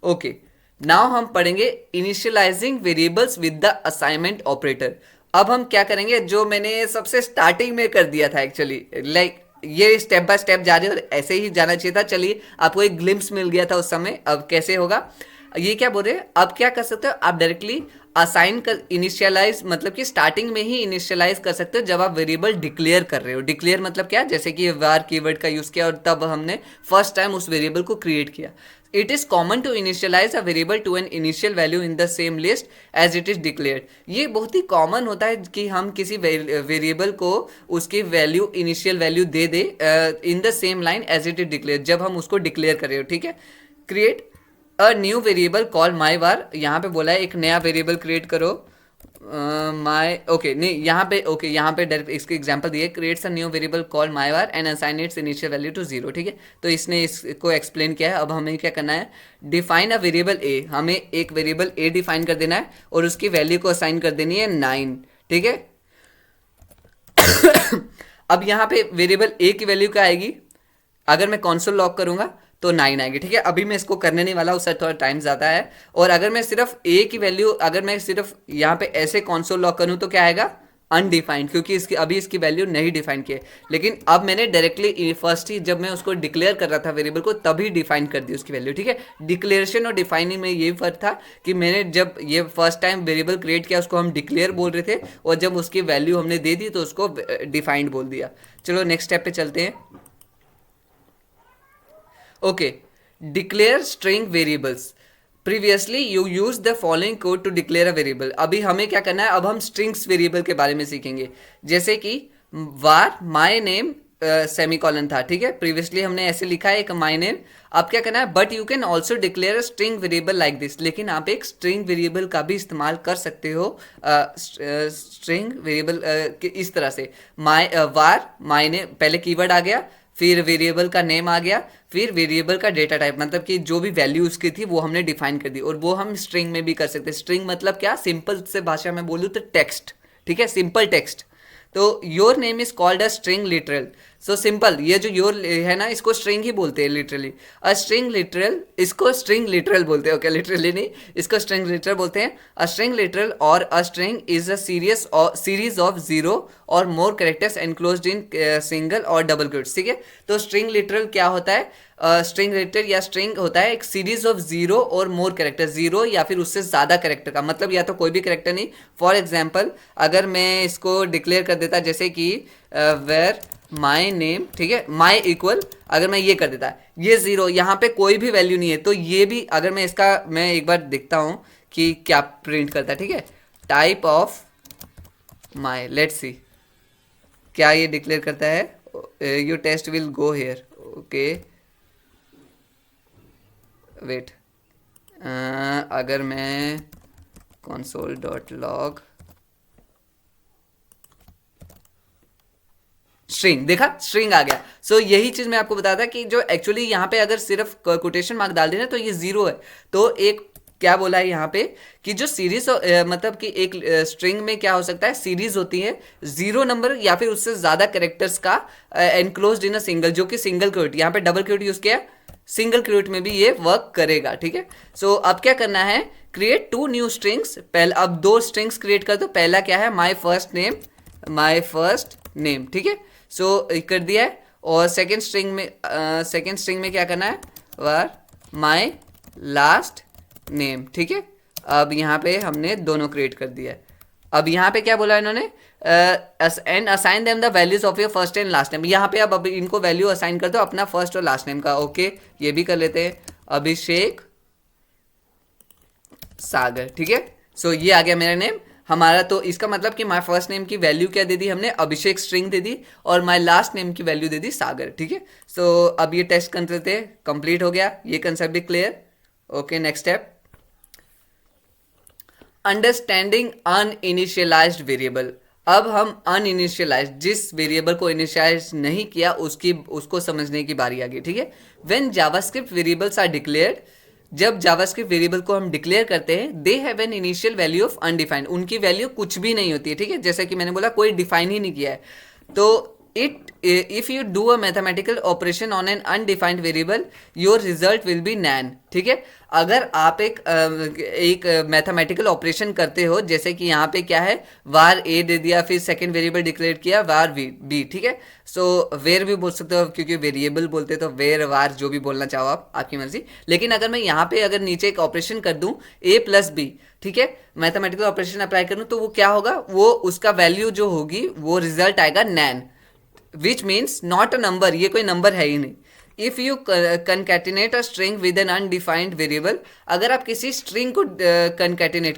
Okay, now हम पढ़ेंगे initializing variables with the assignment operator. अब हम क्या करेंगे, जो मैंने सबसे स्टार्टिंग में कर दिया था एक्चुअली, लाइक ये स्टेप बाय स्टेप जा रहे और ऐसे ही जाना चाहिए था। चलिए, आपको एक ग्लिम्स मिल गया था उस समय, अब कैसे होगा ये क्या बोल रहे हैं। अब क्या कर सकते हो आप, डायरेक्टली असाइन कर, इनिशियलाइज मतलब कि स्टार्टिंग में ही इनिशियलाइज कर सकते हो जब आप वेरिएबल डिक्लेयर कर रहे हो। डिक्लेयर मतलब क्या, जैसे कि वार कीवर्ड का यूज किया और तब हमने फर्स्ट टाइम उस वेरिएबल को क्रिएट किया। It is common to initialize a variable to an initial value in the same list as it is declared. ये बहुत ही कॉमन होता है कि हम किसी वेरिएबल को उसकी वैल्यू, इनिशियल वैल्यू दे दे in the same line as it is declare, जब हम उसको डिक्लेयर कर रहे हो, ठीक है। Create a new variable call my var, यहाँ पे बोला है एक नया वेरिएबल क्रिएट करो माई, ओके नहीं यहाँ पे, ओके यहाँ पे डायरेक्ट इसके एग्जांपल दिए, creates a new variable call my var and assign its initial value to 0, ठीक है। तो इसने इसको एक्सप्लेन किया है। अब हमें क्या करना है, डिफाइन अ वेरिएबल ए, हमें एक वेरिएबल ए डिफाइन कर देना है और उसकी वैल्यू को असाइन कर देनी है 9, ठीक है। अब यहाँ पे वेरिएबल ए की वैल्यू क्या आएगी, अगर मैं कॉन्सोल लॉग करूंगा तो 9 आएगी, ठीक है। अभी मैं इसको करने नहीं वाला, उससे थोड़ा टाइम ज़्यादा है। और अगर मैं सिर्फ ए की वैल्यू, अगर मैं सिर्फ यहाँ पे ऐसे कॉन्सोल लॉग करूँ तो क्या आएगा, अनडिफाइंड, क्योंकि इसकी अभी इसकी वैल्यू नहीं डिफाइन की है। लेकिन अब मैंने डायरेक्टली फर्स्ट ही जब मैं उसको डिक्लेयर कर रहा था वेरिएबल को, तभी डिफाइन कर दी उसकी वैल्यू, ठीक है। डिक्लेरेशन और डिफाइनिंग में यही फर्क था कि मैंने जब ये फर्स्ट टाइम वेरिएबल क्रिएट किया उसको हम डिक्लेयर बोल रहे थे, और जब उसकी वैल्यू हमने दे दी तो उसको डिफाइंड बोल दिया। चलो नेक्स्ट स्टेप पे चलते हैं। Okay, declare string variables. Previously you use the following code to declare a variable. अभी हमें क्या करना है, अब हम स्ट्रिंग्स वेरिएबल के बारे में सीखेंगे। जैसे कि वार माई नेम सेमीकॉलन था, ठीक है। प्रीवियसली हमने ऐसे लिखा है एक माई नेम। अब क्या करना है, but you can also declare a string variable like this. लेकिन आप एक स्ट्रिंग वेरिएबल का भी इस्तेमाल कर सकते हो, स्ट्रिंग वेरिएबल इस तरह से, माई वार माई नेम, पहले कीवर्ड आ गया, फिर वेरिएबल का नेम आ गया, फिर वेरिएबल का डेटा टाइप, मतलब कि जो भी वैल्यू उसकी थी वो हमने डिफाइन कर दी। और वो हम स्ट्रिंग में भी कर सकते हैं। स्ट्रिंग मतलब क्या, सिंपल से भाषा में बोलूँ तो टेक्स्ट, ठीक है, सिंपल टेक्स्ट। तो your name is called a string literal. So simple, ये जो योर है ना, इसको स्ट्रिंग ही बोलते हैं लिटरली। अ स्ट्रिंग लिटरल, इसको स्ट्रिंग लिटरल बोलते हैं, ओके, लिटरली नहीं, इसको स्ट्रिंग लिटरल बोलते हैं। अ स्ट्रिंग लिटरल और a string is a series of 0 और मोर कैरेक्टर्स एनक्लोज्ड इन सिंगल और डबल क्वोट्स, ठीक है। तो स्ट्रिंग लिटरल क्या होता है, स्ट्रिंग लिटरल या स्ट्रिंग होता है एक सीरीज ऑफ 0 और मोर कैरेक्टर, 0 या फिर उससे ज़्यादा कैरेक्टर का, मतलब या तो कोई भी कैरेक्टर नहीं। फॉर एग्जाम्पल, अगर मैं इसको डिक्लेयर कर देता जैसे कि वेर माई नेम, ठीक है, माई इक्वल, अगर मैं ये कर देता है ये 0, यहाँ पे कोई भी वैल्यू नहीं है, तो ये भी अगर मैं इसका मैं एक बार देखता हूँ कि क्या प्रिंट करता है, ठीक है, type of my, let's see क्या ये डिक्लेयर करता है, your test will go here, okay wait, अगर मैं console डॉट लॉग स्ट्रिंग, देखा स्ट्रिंग आ गया। सो यही चीज मैं आपको बताया था कि जो एक्चुअली यहाँ पे अगर सिर्फ कोटेशन मार्क डाल देना तो ये 0 है। तो एक क्या बोला है यहाँ पे कि जो सीरीज मतलब कि एक स्ट्रिंग में क्या हो सकता है, सीरीज होती है 0 नंबर या फिर उससे ज्यादा कैरेक्टर्स का एनक्लोज्ड इन अ सिंगल, जो कि सिंगल क्वोट, यहाँ पे डबल क्वोट यूज किया, सिंगल क्वोट में भी ये वर्क करेगा, ठीक है। सो अब क्या करना है, क्रिएट 2 न्यू स्ट्रिंग्स, पहले अब 2 स्ट्रिंग्स क्रिएट कर दो। पहला क्या है, माई फर्स्ट नेम, ठीक है, सो कर दिया है। और सेकेंड स्ट्रिंग में क्या करना है, वार माई लास्ट नेम, ठीक है। अब यहाँ पे हमने दोनों क्रिएट कर दिया है। अब यहाँ पे क्या बोला इन्होंने, and assign them the values of your first and last name, यहाँ पे अब इनको वैल्यू असाइन कर दो अपना फर्स्ट और लास्ट नेम का, ओके ये भी कर लेते हैं, अभिषेक सागर, ठीक है। सो ये आ गया मेरा नेम हमारा। तो इसका मतलब कि माय फर्स्ट नेम की वैल्यू क्या दे दी हमने, अभिषेक स्ट्रिंग दे दी, और माय लास्ट नेम की वैल्यू दे दी सागर, ठीक है। सो अब ये टेस्ट कर लेते हैं, कंप्लीट हो गया, ये कंसेप्ट भी clear, okay. Next step, understanding uninitialized variable. अब हम अनइनिशियलाइज्ड, जिस वेरिएबल को इनिशियलाइज नहीं किया उसको समझने की बारी आ गई, ठीक है। When JavaScript variables are declared, जब जावास्क्रिप्ट वेरिएबल को हम डिक्लेयर करते हैं, they have an initial value of undefined, उनकी वैल्यू कुछ भी नहीं होती है, ठीक है। जैसे कि मैंने बोला कोई डिफाइन ही नहीं किया है। तो if you do a mathematical operation on an undefined variable, your result will be NaN, ठीक है। अगर आप एक मैथमेटिकल ऑपरेशन करते हो, जैसे कि यहाँ पे क्या है, वार ए दे दिया, फिर सेकंड वेरिएबल डिक्लेयर किया वार बी, ठीक है। सो वेर भी बोल सकते हो, क्योंकि वेरिएबल बोलते तो वेर वार जो भी बोलना चाहो आप, आपकी मर्जी। लेकिन अगर मैं यहाँ पे अगर नीचे एक ऑपरेशन कर दूं ए प्लस बी, ठीक है, मैथमेटिकल ऑपरेशन अप्लाई करूं, तो वो क्या होगा, वो उसका वैल्यू जो होगी वो रिजल्ट आएगा NaN, which means not a number, ये कोई नंबर है ही नहीं। If you concatenate a string with an undefined variable, अगर आप किसी स्ट्रिंग को कंकैटिनेट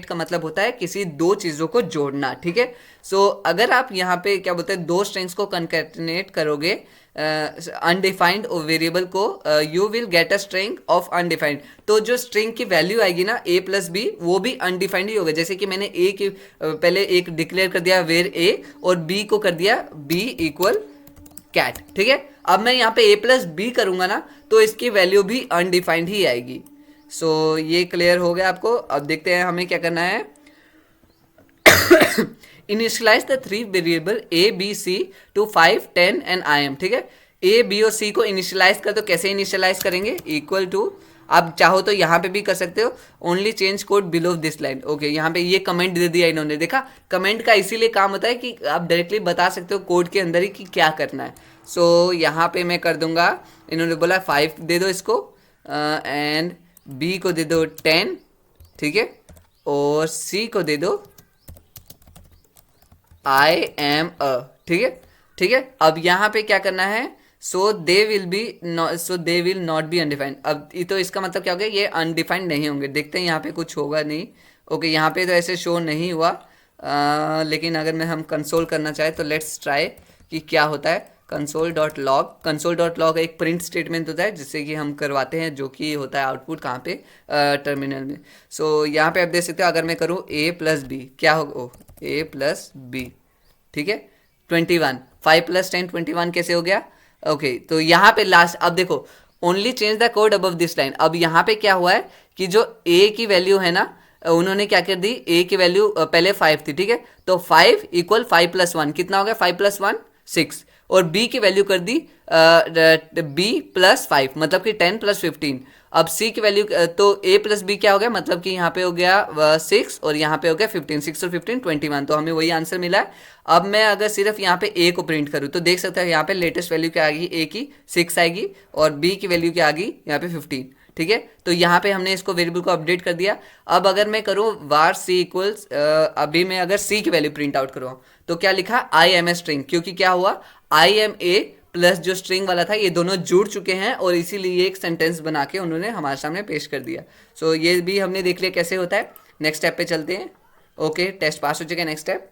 का मतलब होता है किसी दो चीज़ों को जोड़ना, ठीक है। सो अगर आप यहाँ पे क्या बोलते हैं, दो स्ट्रिंग्स को कंकैटिनेट करोगे अनडिफाइंड वेरिएबल को, you will get a string of undefined. तो जो स्ट्रिंग की वैल्यू आएगी ना ए प्लस बी, वो भी अनडिफाइंड ही होगा। जैसे कि मैंने ए की पहले एक डिक्लेयर कर दिया वेर ए, और बी को कर दिया बी इक्वल कैट, ठीक है। अब मैं यहाँ पे ए प्लस बी करूंगा ना, तो इसकी वैल्यू भी अनडिफाइंड ही आएगी। सो ये क्लियर हो गया आपको। अब देखते हैं हमें क्या करना है, initialize the 3 variable A B C to 5 10 and I am, ठीक है। ए बी और सी को इनिशियलाइज कर दो, कैसे इनिशियलाइज करेंगे, इक्वल टू, आप चाहो तो यहाँ पे भी कर सकते हो, only change code below this line, okay. यहाँ पे ये कमेंट दे दिया इन्होंने, देखा कमेंट का इसीलिए काम होता है कि आप डायरेक्टली बता सकते हो कोड के अंदर ही कि क्या करना है। सो यहाँ पे मैं कर दूंगा, इन्होंने बोला 5 दे दो इसको, एंड बी को दे दो 10, ठीक है, और सी को दे दो आई एम अ, ठीक है, ठीक है। अब यहाँ पे क्या करना है, so they will not be undefined. अब तो इसका मतलब क्या हो गया, ये अनडिफाइंड नहीं होंगे। देखते हैं यहाँ पे कुछ होगा नहीं, ओके। यहाँ पे तो ऐसे शो नहीं हुआ, लेकिन अगर हम कंसोल करना चाहे तो लेट्स ट्राई कि क्या होता है। कंसोल डॉट लॉग एक प्रिंट स्टेटमेंट होता है जिससे कि हम करवाते हैं, जो कि होता है आउटपुट कहाँ पे, टर्मिनल में। सो यहाँ पे आप देख सकते हो, अगर मैं करूँ ए प्लस बी, क्या होगा, ए प्लस बी, ठीक है, 21, 5 + 10 21 कैसे हो गया, ओके। तो यहाँ पे लास्ट, अब देखो, only change the code above this line. अब यहाँ पे क्या हुआ है कि जो ए की वैल्यू है ना, उन्होंने क्या कर दी, ए की वैल्यू पहले 5 थी, ठीक है, तो 5 इक्वल 5 + 1 कितना हो गया, 5 + 1 6, और बी की वैल्यू कर दी बी + 5, मतलब कि 10 + 15। अब सी की वैल्यू, तो ए प्लस बी क्या हो गया, मतलब कि यहाँ पे हो गया 6 और यहाँ पे हो गया 15, 6 और 15 21, तो हमें वही आंसर मिला है। अब मैं अगर सिर्फ यहाँ पे ए को प्रिंट करूँ तो देख सकते हैं यहाँ पे लेटेस्ट वैल्यू क्या आएगी, ए की 6 आएगी, और बी की वैल्यू क्या आ गई यहाँ पे 15, ठीक है। तो यहाँ पे हमने इसको वेरिएबल को अपडेट कर दिया। अब अगर मैं करूँ var c इक्वल्स, अभी मैं अगर c की वैल्यू प्रिंट आउट करूँ तो क्या लिखा, आई एम ए स्ट्रिंग, क्योंकि क्या हुआ, आई एम ए प्लस जो स्ट्रिंग वाला था ये दोनों जुड़ चुके हैं और इसीलिए एक सेंटेंस बना के उन्होंने हमारे सामने पेश कर दिया। सो ये भी हमने देख लिया कैसे होता है। नेक्स्ट स्टेप पे चलते हैं। ओके, टेस्ट पास हो चुका है। Next step,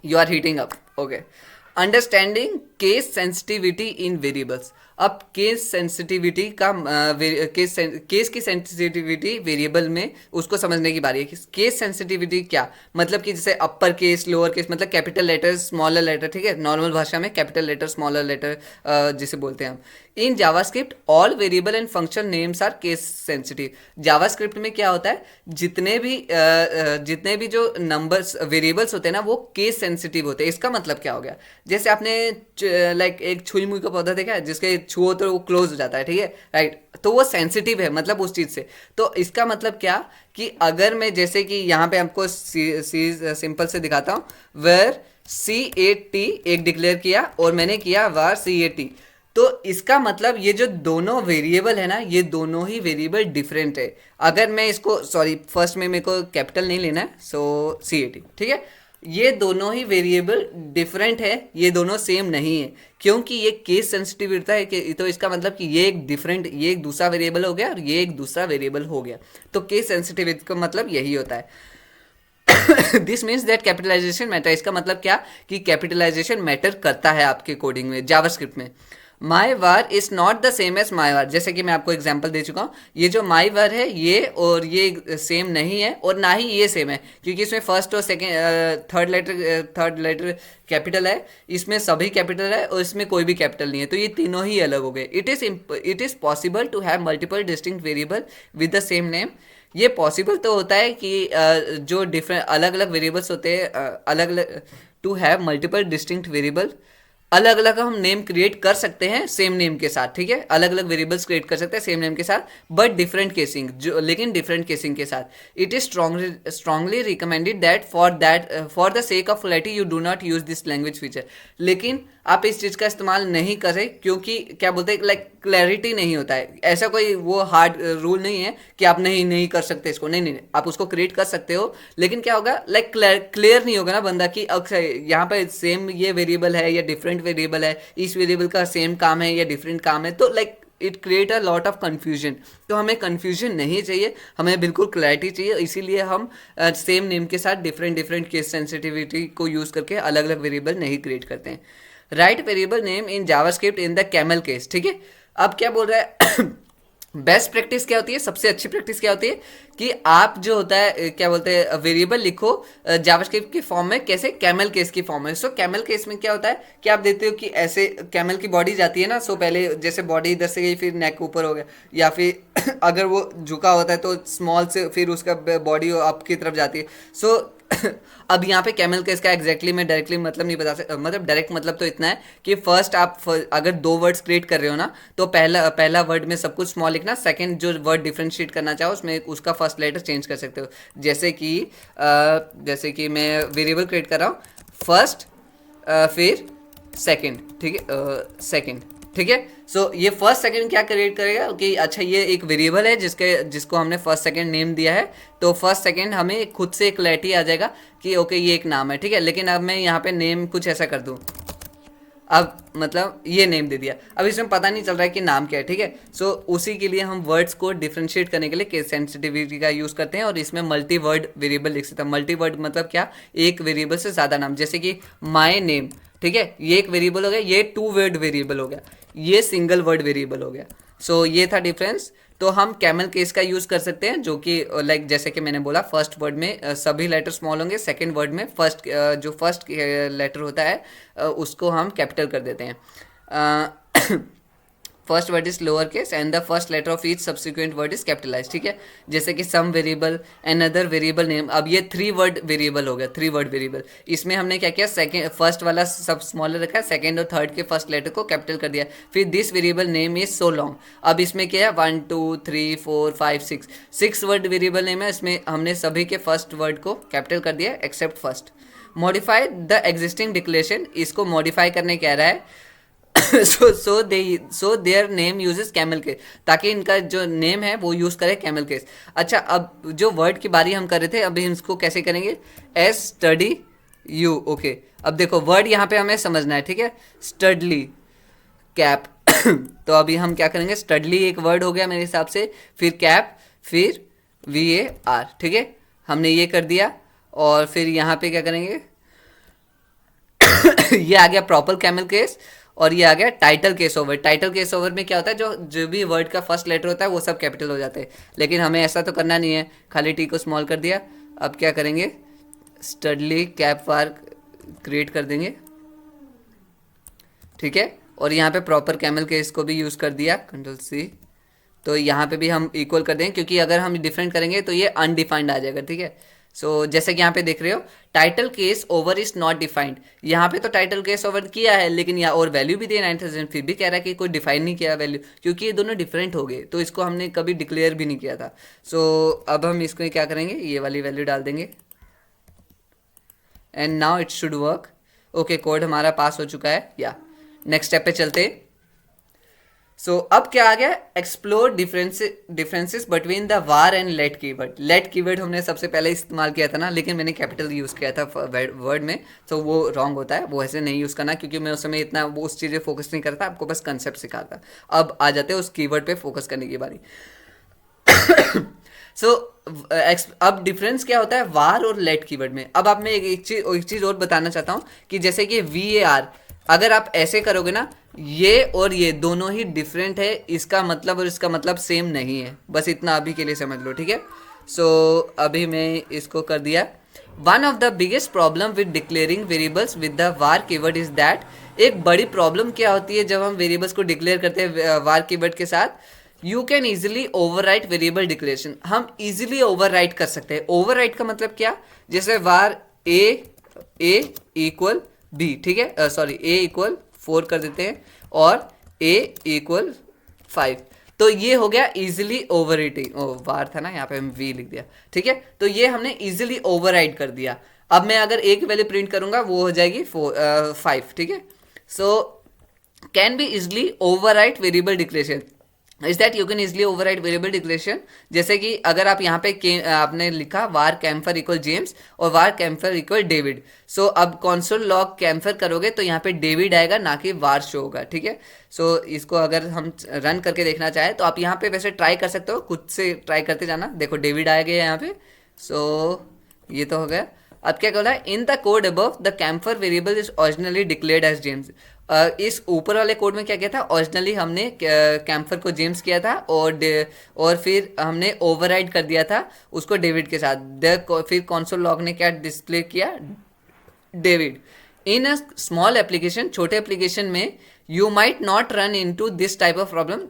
you are heating up. Okay, understanding case sensitivity in variables. अब केस सेंसिटिविटी का केस की सेंसिटिविटी वेरिएबल में उसको समझने की बारी है। केस सेंसिटिविटी क्या मतलब कि जैसे अपर केस, लोअर केस, मतलब कैपिटल लेटर, स्मॉलर लेटर, ठीक है, नॉर्मल भाषा में कैपिटल लेटर, स्मॉलर लेटर जिसे बोलते हैं हम। In JavaScript all variable and function names are case sensitive. JavaScript में क्या होता है, जितने भी जो नंबर्स वेरिएबल्स होते हैं ना वो केस सेंसिटिव होते हैं। इसका मतलब क्या हो गया, जैसे आपने लाइक एक छुई मुई का पौधा देखा है जिसके छुओ तो वो क्लोज हो जाता है, ठीक है, राइट, तो वो सेंसिटिव है मतलब उस चीज़ से। तो इसका मतलब क्या कि अगर मैं जैसे कि यहाँ पे आपको सिंपल से दिखाता हूँ, वेर C8T एक डिक्लेयर किया और मैंने किया var C8T, तो इसका मतलब ये जो दोनों वेरिएबल है ना, ये दोनों ही वेरिएबल डिफरेंट है। अगर मैं इसको, सॉरी फर्स्ट में मेरे को कैपिटल नहीं लेना है, सो C8T, ठीक है, ये दोनों ही वेरिएबल डिफरेंट है, ये दोनों सेम नहीं है, क्योंकि ये केस सेंसिटिव होता है कि, तो इसका मतलब कि ये एक डिफरेंट, ये एक दूसरा वेरिएबल हो गया और ये एक दूसरा वेरिएबल हो गया। तो केस सेंसिटिविटी का मतलब यही होता है। This means that capitalization matter. इसका मतलब क्या कि कैपिटलाइजेशन मैटर करता है आपके कोडिंग में, जावास्क्रिप्ट में। My var is not the same as my var, जैसे कि मैं आपको एग्जांपल दे चुका हूँ। ये जो माई वार है ये और ये सेम नहीं है और ना ही ये सेम है, क्योंकि इसमें फर्स्ट और सेकेंड थर्ड लेटर कैपिटल है, इसमें सभी कैपिटल है और इसमें कोई भी कैपिटल नहीं है, तो ये तीनों ही अलग हो गए। It is possible to have multiple distinct variable with the same name. ये पॉसिबल तो होता है कि जो डिफरेंट अलग अलग वेरिएबल्स होते हैं, अलग अलग, to have multiple distinct variable, अलग अलग हम नेम क्रिएट कर सकते हैं सेम नेम के साथ, ठीक है, अलग अलग वेरिएबल्स क्रिएट कर सकते हैं सेम नेम के साथ, बट डिफरेंट केसिंग, जो लेकिन डिफरेंट केसिंग के साथ। It is strongly recommended that for the sake of clarity you do not use this language feature. लेकिन आप इस चीज़ का इस्तेमाल नहीं करें, क्योंकि क्या बोलते हैं, लाइक क्लैरिटी नहीं होता है, ऐसा कोई वो हार्ड रूल नहीं है कि आप नहीं कर सकते इसको, नहीं, आप उसको क्रिएट कर सकते हो, लेकिन क्या होगा, लाइक क्लियर नहीं होगा ना बंदा कि यहाँ पर सेम ये वेरिएबल है या डिफरेंट वेरिएबल है, इस वेरिएबल का सेम काम है या डिफरेंट काम है, तो like it create a lot of confusion. तो हमें कन्फ्यूजन नहीं चाहिए, हमें बिल्कुल क्लैरिटी चाहिए, इसीलिए हम सेम नेम के साथ डिफरेंट केस सेंसिटिविटी को यूज़ करके अलग अलग वेरिएबल नहीं क्रिएट करते हैं। Right variable name in JavaScript in the camel case, ठीक है। अब क्या बोल रहा है, बेस्ट प्रैक्टिस क्या होती है, सबसे अच्छी प्रैक्टिस क्या होती है कि आप जो होता है क्या बोलते हैं, वेरिएबल लिखो जावास्क्रिप्ट के फॉर्म में, कैसे, कैमल केस की फॉर्म में। सो कैमल केस में क्या होता है कि आप देते हो कि ऐसे कैमल की बॉडी जाती है ना, सो पहले जैसे बॉडी इधर से गई फिर नेक ऊपर हो गया, या फिर अगर वो झुका होता है तो स्मॉल से फिर उसका बॉडी अप की तरफ जाती है। सो अब यहाँ पे कैमल केस का एग्जैक्टली मैं डायरेक्टली मतलब नहीं बता सकता, मतलब डायरेक्ट मतलब तो इतना है कि फर्स्ट आप अगर दो वर्ड्स क्रिएट कर रहे हो ना, तो पहला वर्ड में सब कुछ स्मॉल लिखना, सेकंड जो वर्ड डिफरेंशिएट करना चाहो उसमें उसका फर्स्ट लेटर चेंज कर सकते हो। जैसे कि मैं वेरिएबल क्रिएट कर रहा हूँ, फर्स्ट फिर सेकंड, ठीक है, सेकंड, ठीक है। सो ये फर्स्ट सेकंड क्या क्रिएट करेगा कि अच्छा ये एक वेरिएबल है जिसको हमने फर्स्ट सेकंड नेम दिया है, तो फर्स्ट सेकंड हमें खुद से क्लैरिटी आ जाएगा कि ओके ये एक नाम है, ठीक है। लेकिन अब मैं यहाँ पे नेम कुछ ऐसा कर दूँ, अब मतलब ये नेम दे दिया, अब इसमें पता नहीं चल रहा है कि नाम क्या है, ठीक है। सो उसी के लिए हम वर्ड्स को डिफरेंशिएट करने के लिए केस सेंसिटिविटी का यूज़ करते हैं और इसमें मल्टी वर्ड वेरिएबल लिख सकते हैं। मल्टी वर्ड मतलब क्या, एक वेरिएबल से ज़्यादा नाम, जैसे कि माई नेम, ठीक है, ये एक वेरिएबल हो गया, ये 2 वर्ड वेरिएबल हो गया, ये सिंगल वर्ड वेरिएबल हो गया। सो ये था डिफरेंस। तो हम कैमल केस का यूज़ कर सकते हैं, जो कि लाइक जैसे कि मैंने बोला, फर्स्ट वर्ड में सभी लेटर स्मॉल होंगे, सेकंड वर्ड में जो फर्स्ट लेटर होता है उसको हम कैपिटल कर देते हैं। First word is lower case and the first letter of each subsequent word is capitalize, ठीक है। जैसे कि some variable, another variable name, अब ये 3 वर्ड वेरिएबल हो गया, 3 वर्ड वेरिएबल। इसमें हमने क्या किया, सेकंड फर्स्ट वाला सब स्मॉलर रखा है, सेकंड और थर्ड के फर्स्ट लेटर को कैपिटल कर दिया, फिर this variable name is so long. अब इसमें क्या है, 1 2 3 4 5 6 वर्ड वेरिएबल नेम है, इसमें हमने सभी के फर्स्ट वर्ड को कैपिटल कर दिया accept first. Modify the existing declaration, इसको मॉडिफाई करने कह रहा है so their name uses camel case, ताकि इनका जो नेम है वो यूज करे कैमल केस। अच्छा, अब जो वर्ड की बारी हम कर रहे थे, अभी हम इसको कैसे करेंगे? S study you. ओके, अब देखो वर्ड यहाँ पे हमें समझना है, ठीक है? Steadily cap. तो अभी हम क्या करेंगे? स्टडली एक वर्ड हो गया मेरे हिसाब से, फिर कैप, फिर VAR, ठीक है? हमने ये कर दिया, और फिर यहाँ पे क्या करेंगे? ये आ गया प्रॉपर कैमल केस, और ये आ गया title case over. Title case over में क्या होता है, जो जो भी वर्ड का फर्स्ट लेटर होता है वो सब कैपिटल हो जाते हैं, लेकिन हमें ऐसा तो करना नहीं है, खाली टी को स्मॉल कर दिया। अब क्या करेंगे? स्टडली कैप वार क्रिएट कर देंगे, ठीक है? और यहाँ पे प्रॉपर कैमल केस को भी यूज़ कर दिया, Ctrl+C। तो यहाँ पे भी हम इक्वल कर देंगे, क्योंकि अगर हम डिफरेंट करेंगे तो ये अनडिफाइंड आ जाएगा, ठीक है? सो जैसे कि यहाँ पे देख रहे हो, title case over is not defined. यहाँ पे तो टाइटल केस ओवर किया है, लेकिन यहाँ और वैल्यू भी दिया 9000, फिर भी कह रहा है कि कोई डिफाइन नहीं किया वैल्यू, क्योंकि ये दोनों डिफरेंट हो गए, तो इसको हमने कभी डिक्लेयर भी नहीं किया था। सो अब हम इसको क्या करेंगे? ये वाली वैल्यू डाल देंगे, and now it should work. Okay, code हमारा पास हो चुका है। या नेक्स्ट स्टेप पे चलते। सो अब क्या आ गया? Explore differences between the var and let keyword. Let keyword हमने सबसे पहले इस्तेमाल किया था ना, लेकिन मैंने कैपिटल यूज़ किया था वर्ड में, तो वो रॉन्ग होता है, वो ऐसे नहीं यूज़ करना, क्योंकि मैं उस समय इतना वो उस चीज़ें फोकस नहीं करता, आपको बस कंसेप्ट सिखाता। अब आ जाते हैं उस कीवर्ड पे फोकस करने की बारी। सो अब डिफरेंस क्या होता है वार और लेट कीवर्ड में? अब आप मैं एक चीज़ और बताना चाहता हूँ, कि जैसे कि VAR, अगर आप ऐसे करोगे ना, ये और ये दोनों ही डिफरेंट है, इसका मतलब और इसका मतलब सेम नहीं है, बस इतना अभी के लिए समझ लो, ठीक है? सो अभी मैं इसको कर दिया। One of the biggest problem with declaring variables with the var keyword is that, एक बड़ी प्रॉब्लम क्या होती है जब हम वेरिएबल्स को डिक्लेयर करते हैं वार कीवर्ड के साथ? You can easily overwrite variable declaration. हम इजीली ओवरराइट कर सकते हैं। ओवरराइट का मतलब क्या? जैसे वार ए इक्वल बी, ठीक है? सॉरी, ए इक्वल 4 कर देते हैं, और ए इक्वल 5। तो ये हो गया इजिली ओवरराइटिंग। वार था ना, यहाँ पे हम वी लिख दिया, ठीक है? तो ये हमने इजिली ओवरराइट कर दिया। अब मैं अगर ए की वैल्यू प्रिंट करूंगा, वो हो जाएगी 5, ठीक है? So can be easily overwrite variable declaration is that you can easily overwrite variable declaration. जैसे कि अगर आप यहाँ पे आपने लिखा वार कैम्फर इक्वल जेम्स और वार कैम्फर इक्वल डेविड, सो अब कॉन्सोल लॉग कैम्फर करोगे तो यहाँ पे डेविड आएगा, ना कि वार शो होगा, ठीक है? सो इसको अगर हम रन करके देखना चाहें तो आप यहाँ पे वैसे ट्राई कर सकते हो, खुद से ट्राई करते जाना। देखो डेविड आ गया यहाँ पे। सो ये तो हो गया। अब क्या बोला है? In the code above the camper variable is originally declared as James. इस ऊपर वाले कोड में क्या किया था? ओरिजिनली हमने कैम्फर को जेम्स किया था, और फिर हमने ओवरराइड कर दिया था उसको डेविड के साथ। फिर कंसोल लॉग ने क्या डिस्प्ले किया? David. In a small application, छोटे एप्लीकेशन में, you might not run into this type of problem.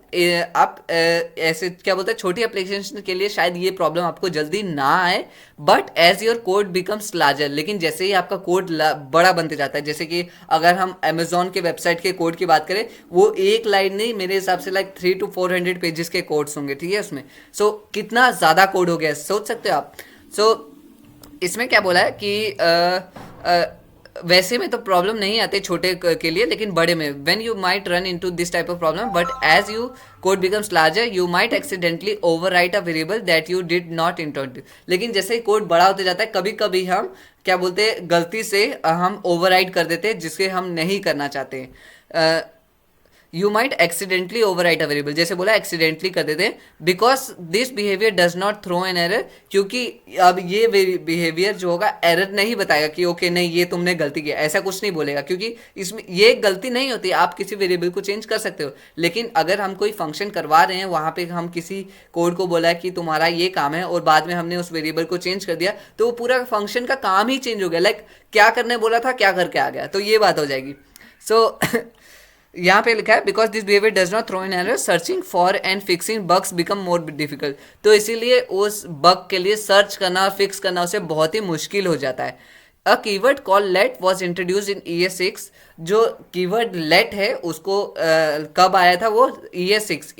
आप ऐसे क्या बोलते हैं, छोटी एप्लीकेशन के लिए शायद ये प्रॉब्लम आपको जल्दी ना आए, but as your code becomes larger. लेकिन जैसे ही आपका कोड बड़ा बनते जाता है, जैसे कि अगर हम अमेजोन के वेबसाइट के कोड की बात करें, वो एक लाइन नहीं, मेरे हिसाब से लाइक 300 to 400 पेजेस के कोड्स होंगे, ठीक है? उसमें सो कितना ज़्यादा कोड हो गया, सोच सकते हो आप। सो इसमें क्या बोला है कि वैसे में तो प्रॉब्लम नहीं आते छोटे के लिए, लेकिन बड़े में when you might run into this type of problem, but as you code becomes larger you might accidentally overwrite a variable that you did not intend. लेकिन जैसे ही कोड बड़ा होते जाता है, कभी कभी हम क्या बोलते हैं, गलती से हम ओवरराइट कर देते हैं, जिसके हम नहीं करना चाहते हैं। You might accidentally overwrite a variable, जैसे बोला एक्सीडेंटली कर देते हैं, because this behaviour does not throw an error, क्योंकि अब ये बिहेवियर जो होगा एरर नहीं बताएगा कि ओके नहीं ये तुमने गलती किया, ऐसा कुछ नहीं बोलेगा, क्योंकि इसमें ये गलती नहीं होती। आप किसी वेरिएबल को चेंज कर सकते हो, लेकिन अगर हम कोई फंक्शन करवा रहे हैं, वहाँ पे हम किसी कोड को बोला कि तुम्हारा ये काम है, और बाद में हमने उस वेरिएबल को चेंज कर दिया, तो वो पूरा फंक्शन का काम ही चेंज हो गया। लाइक क्या करने बोला था, क्या करके आ गया, तो ये बात हो जाएगी। सो यहाँ पे लिखा है because this behaviour does not throw an error, searching for and fixing bugs become more difficult. तो इसीलिए उस बग के लिए सर्च करना और फिक्स करना उसे बहुत ही मुश्किल हो जाता है। A keyword call let was introduce in ES6। जो कीवर्ड लेट है उसको कब आया था? वो ES6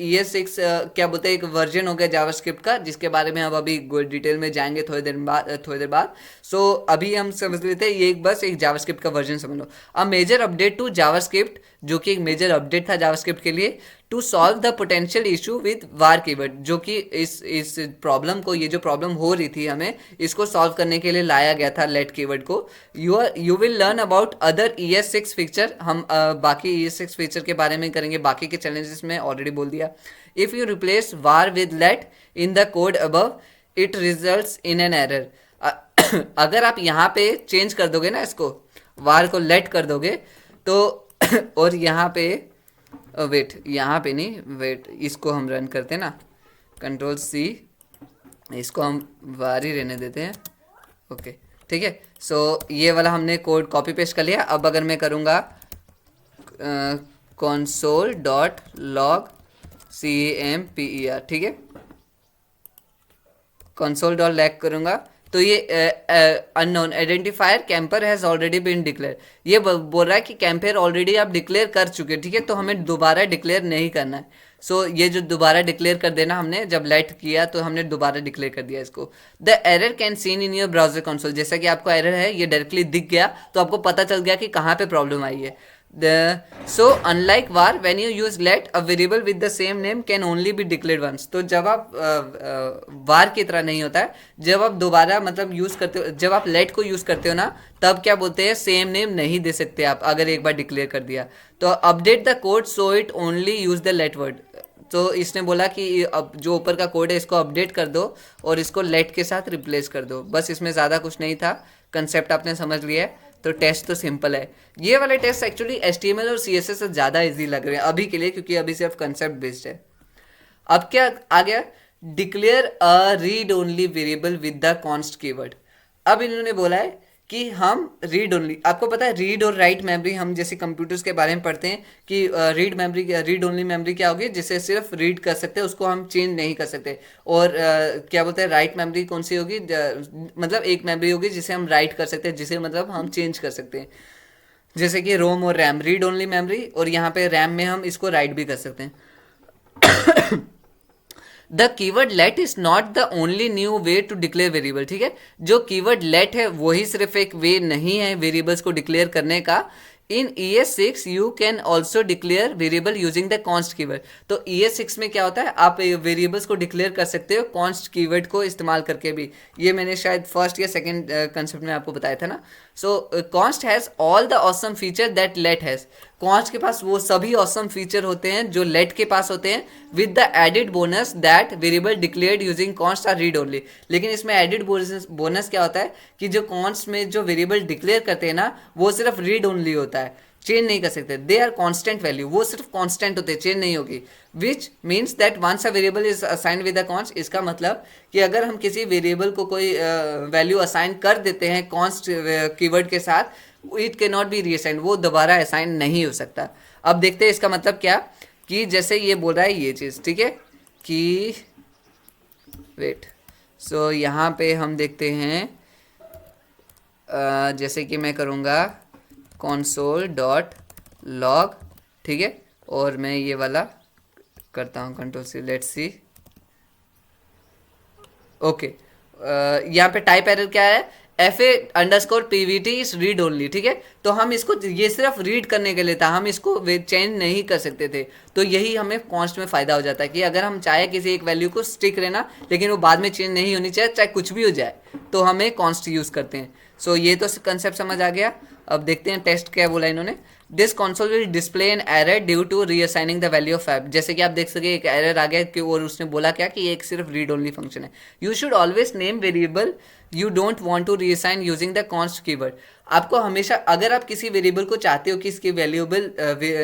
क्या बोलते हैं, एक वर्जन हो गया जावास्क्रिप्ट का, जिसके बारे में हम अभी डिटेल में जाएंगे थोड़ी देर बाद। सो अभी हम समझ लेते हैं, ये बस एक जावास्क्रिप्ट का वर्जन समझ लो। A major update to JavaScript जो कि एक मेजर अपडेट था जावास्क्रिप्ट के लिए, to solve the potential issue with var keyword, जो कि इस प्रॉब्लम को, ये जो प्रॉब्लम हो रही थी हमें, इसको सॉल्व करने के लिए लाया गया था लेट कीवर्ड को। You will learn about other ES6 feature, हम बाकी ES6 फीचर के बारे में करेंगे, बाकी के चैलेंजेस में ऑलरेडी बोल दिया। If you replace var with let in the code above it results in an error. अगर आप यहाँ पे चेंज कर दोगे ना, इसको वार को लेट कर दोगे तो और यहाँ पे वेट, यहाँ पे नहीं, वेट, इसको हम रन करते हैं ना, Ctrl+C, इसको हम वार ही रहने देते हैं। ओके ठीक है, सो ये वाला हमने कोड कॉपी पेस्ट कर लिया। अब अगर मैं करूँगा console.log CAMPER, ठीक है, console.log करूँगा तो ये unknown identifier camper has already been declare, ये बोल रहा है कि कैंपर ऑलरेडी आप डिक्लेयर कर चुके, ठीक है, तो हमें दोबारा डिक्लेयर नहीं करना है। सो ये जो दोबारा डिक्लेयर कर देना, हमने जब लेट किया तो हमने दोबारा डिक्लेयर कर दिया इसको। The error can seen in your browser console, जैसा कि आपको एरर है ये डायरेक्टली दिख गया, तो आपको पता चल गया कि कहाँ पे प्रॉब्लम आई है। So unlike var, when you use let, a variable with the same name can only be declared once। तो जब आप var की तरह नहीं होता है, जब आप दोबारा मतलब यूज़ करते हो, जब आप let को यूज़ करते हो ना, तब क्या बोलते हैं, सेम नेम नहीं दे सकते आप अगर एक बार डिक्लेयर कर दिया तो। Update the code so it only use the let word, तो इसने बोला कि अब जो ऊपर का कोड है इसको अपडेट कर दो और इसको लेट के साथ रिप्लेस कर दो, बस इसमें ज़्यादा कुछ नहीं था। कंसेप्ट आपने समझ लिया है, तो टेस्ट तो सिंपल है। ये वाले टेस्ट एक्चुअली HTML और CSS से ज़्यादा इजी लग रहे हैं अभी के लिए, क्योंकि अभी सिर्फ कंसेप्ट बेस्ड है। अब क्या आ गया, declare a read only variable with the const keyword. अब इन्होंने बोला है कि हम रीड ओनली, आपको पता है रीड और राइट मेमोरी, हम जैसे कंप्यूटर्स के बारे में पढ़ते हैं कि read memory, read only memory क्या होगी, जिसे सिर्फ रीड कर सकते हैं, उसको हम चेंज नहीं कर सकते। और क्या बोलते हैं, राइट मेमोरी कौन सी होगी, मतलब एक मेमोरी होगी जिसे हम राइट कर सकते हैं, जिसे मतलब हम चेंज कर सकते हैं, जैसे कि रोम और रैम, रीड ओनली मेमोरी, और यहाँ पे रैम में हम इसको राइट भी कर सकते हैं। The keyword let is not the only new way to declare variable, ठीक है, जो कीवर्ड लेट है वही सिर्फ एक वे नहीं है वेरिएबल्स को डिक्लेयर करने का। इन ES6 you can also declare variable using the const keyword. तो ES6 में क्या होता है, आप वेरिएबल्स को डिक्लेयर कर सकते हो कॉन्स्ट कीवर्ड को इस्तेमाल करके भी। ये मैंने शायद फर्स्ट या सेकंड कंसेप्ट में आपको बताया था ना। So const has all the awesome feature that let has, const के पास वो सभी ऑसम फीचर होते हैं जो लेट के पास होते हैं, with the added bonus that variable declared using const are read only. लेकिन इसमें एडिड बोनस क्या होता है कि जो कॉन्स्ट में जो वेरिएबल डिक्लेयर करते हैं ना, वो सिर्फ रीड ओनली होता है, चेंज नहीं कर सकते। दे आर कॉन्स्टेंट वैल्यू, वो सिर्फ कॉन्स्टेंट होते हैं, चेंज नहीं होगी। Which means that once a variable is assigned with a const, इसका मतलब कि अगर हम किसी वेरिएबल को कोई वैल्यू असाइन कर देते हैं कॉन्स्ट कीवर्ड के साथ, it can not be reassign, वो दोबारा असाइन नहीं हो सकता। अब देखते हैं इसका मतलब क्या, कि जैसे ये बोल रहा है ये चीज़, ठीक है, कि वेट, सो यहाँ पे हम देखते हैं जैसे कि मैं करूँगा console.log, ठीक है, और मैं ये वाला करता हूँ Ctrl+C, लेट्स सी। ओके, यहाँ पे टाइप एरर क्या है, FA_PVT इज रीड ओनली, ठीक है, तो हम इसको, ये सिर्फ रीड करने के लिए था, हम इसको चेंज नहीं कर सकते थे। तो यही हमें कॉन्स्ट में फ़ायदा हो जाता है कि अगर हम चाहे किसी एक वैल्यू को स्टिक रहना, लेकिन वो बाद में चेंज नहीं होनी चाहिए, चाहे कुछ भी हो जाए, तो हमें कॉन्स्ट यूज़ करते हैं। सो ये तो कंसेप्ट समझ आ गया। अब देखते हैं टेस्ट क्या बोला इन्होंने। This console will display an error due to reassigning the value of app, जैसे कि आप देख सके एक एरर आ गया कि, और उसने बोला क्या कि एक सिर्फ रीड ओनली फंक्शन है। You should always name variable you don't want to reassign using the const keyword. आपको हमेशा, अगर आप किसी वेरिएबल को चाहते हो कि इसकी वैल्यूएबल,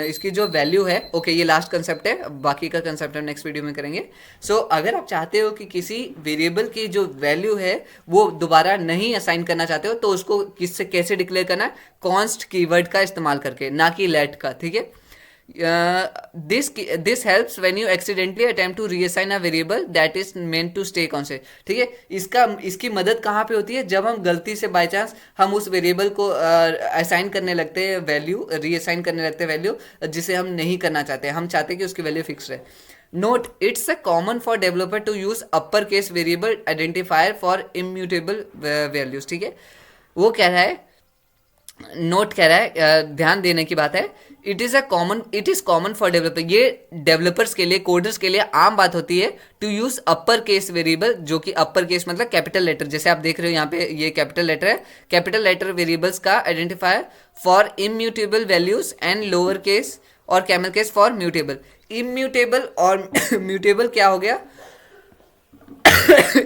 इसकी जो वैल्यू है, ओके ये लास्ट कंसेप्ट है, बाकी का कंसेप्ट हम नेक्स्ट वीडियो में करेंगे। सो अगर आप चाहते हो कि किसी वेरिएबल की जो वैल्यू है वो दोबारा नहीं असाइन करना चाहते हो, तो उसको किससे कैसे डिक्लेयर करना है, कॉन्स्ट कीवर्ड का इस्तेमाल करके, ना कि लेट का, ठीक है। This helps when you accidentally attempt to reassign a variable that is meant to stay constant, ठीक है। इसकी मदद कहाँ पे होती है, जब हम गलती से बाय चांस हम उस वेरिएबल को असाइन करने लगते हैं वैल्यू, रीअसाइन करने लगते हैं वैल्यू, जिसे हम नहीं करना चाहते, हम चाहते हैं कि उसकी वैल्यू फिक्स रहे। Note, it's a common for developer to use upper case variable identifier for immutable values, ठीक है। वो कह रहा है नोट कह रहा है, ध्यान देने की बात है, it is common for developer, ये डेवलपर्स के लिए, कोडर्स के लिए आम बात होती है to use upper case variable, जो कि अपर केस मतलब कैपिटल लेटर, जैसे आप देख रहे हो यहाँ पे ये कैपिटल लेटर है, कैपिटल लेटर वेरिएबल्स का identifier for immutable values and lower case और camel case for mutable. Immutable और म्यूटेबल क्या हो गया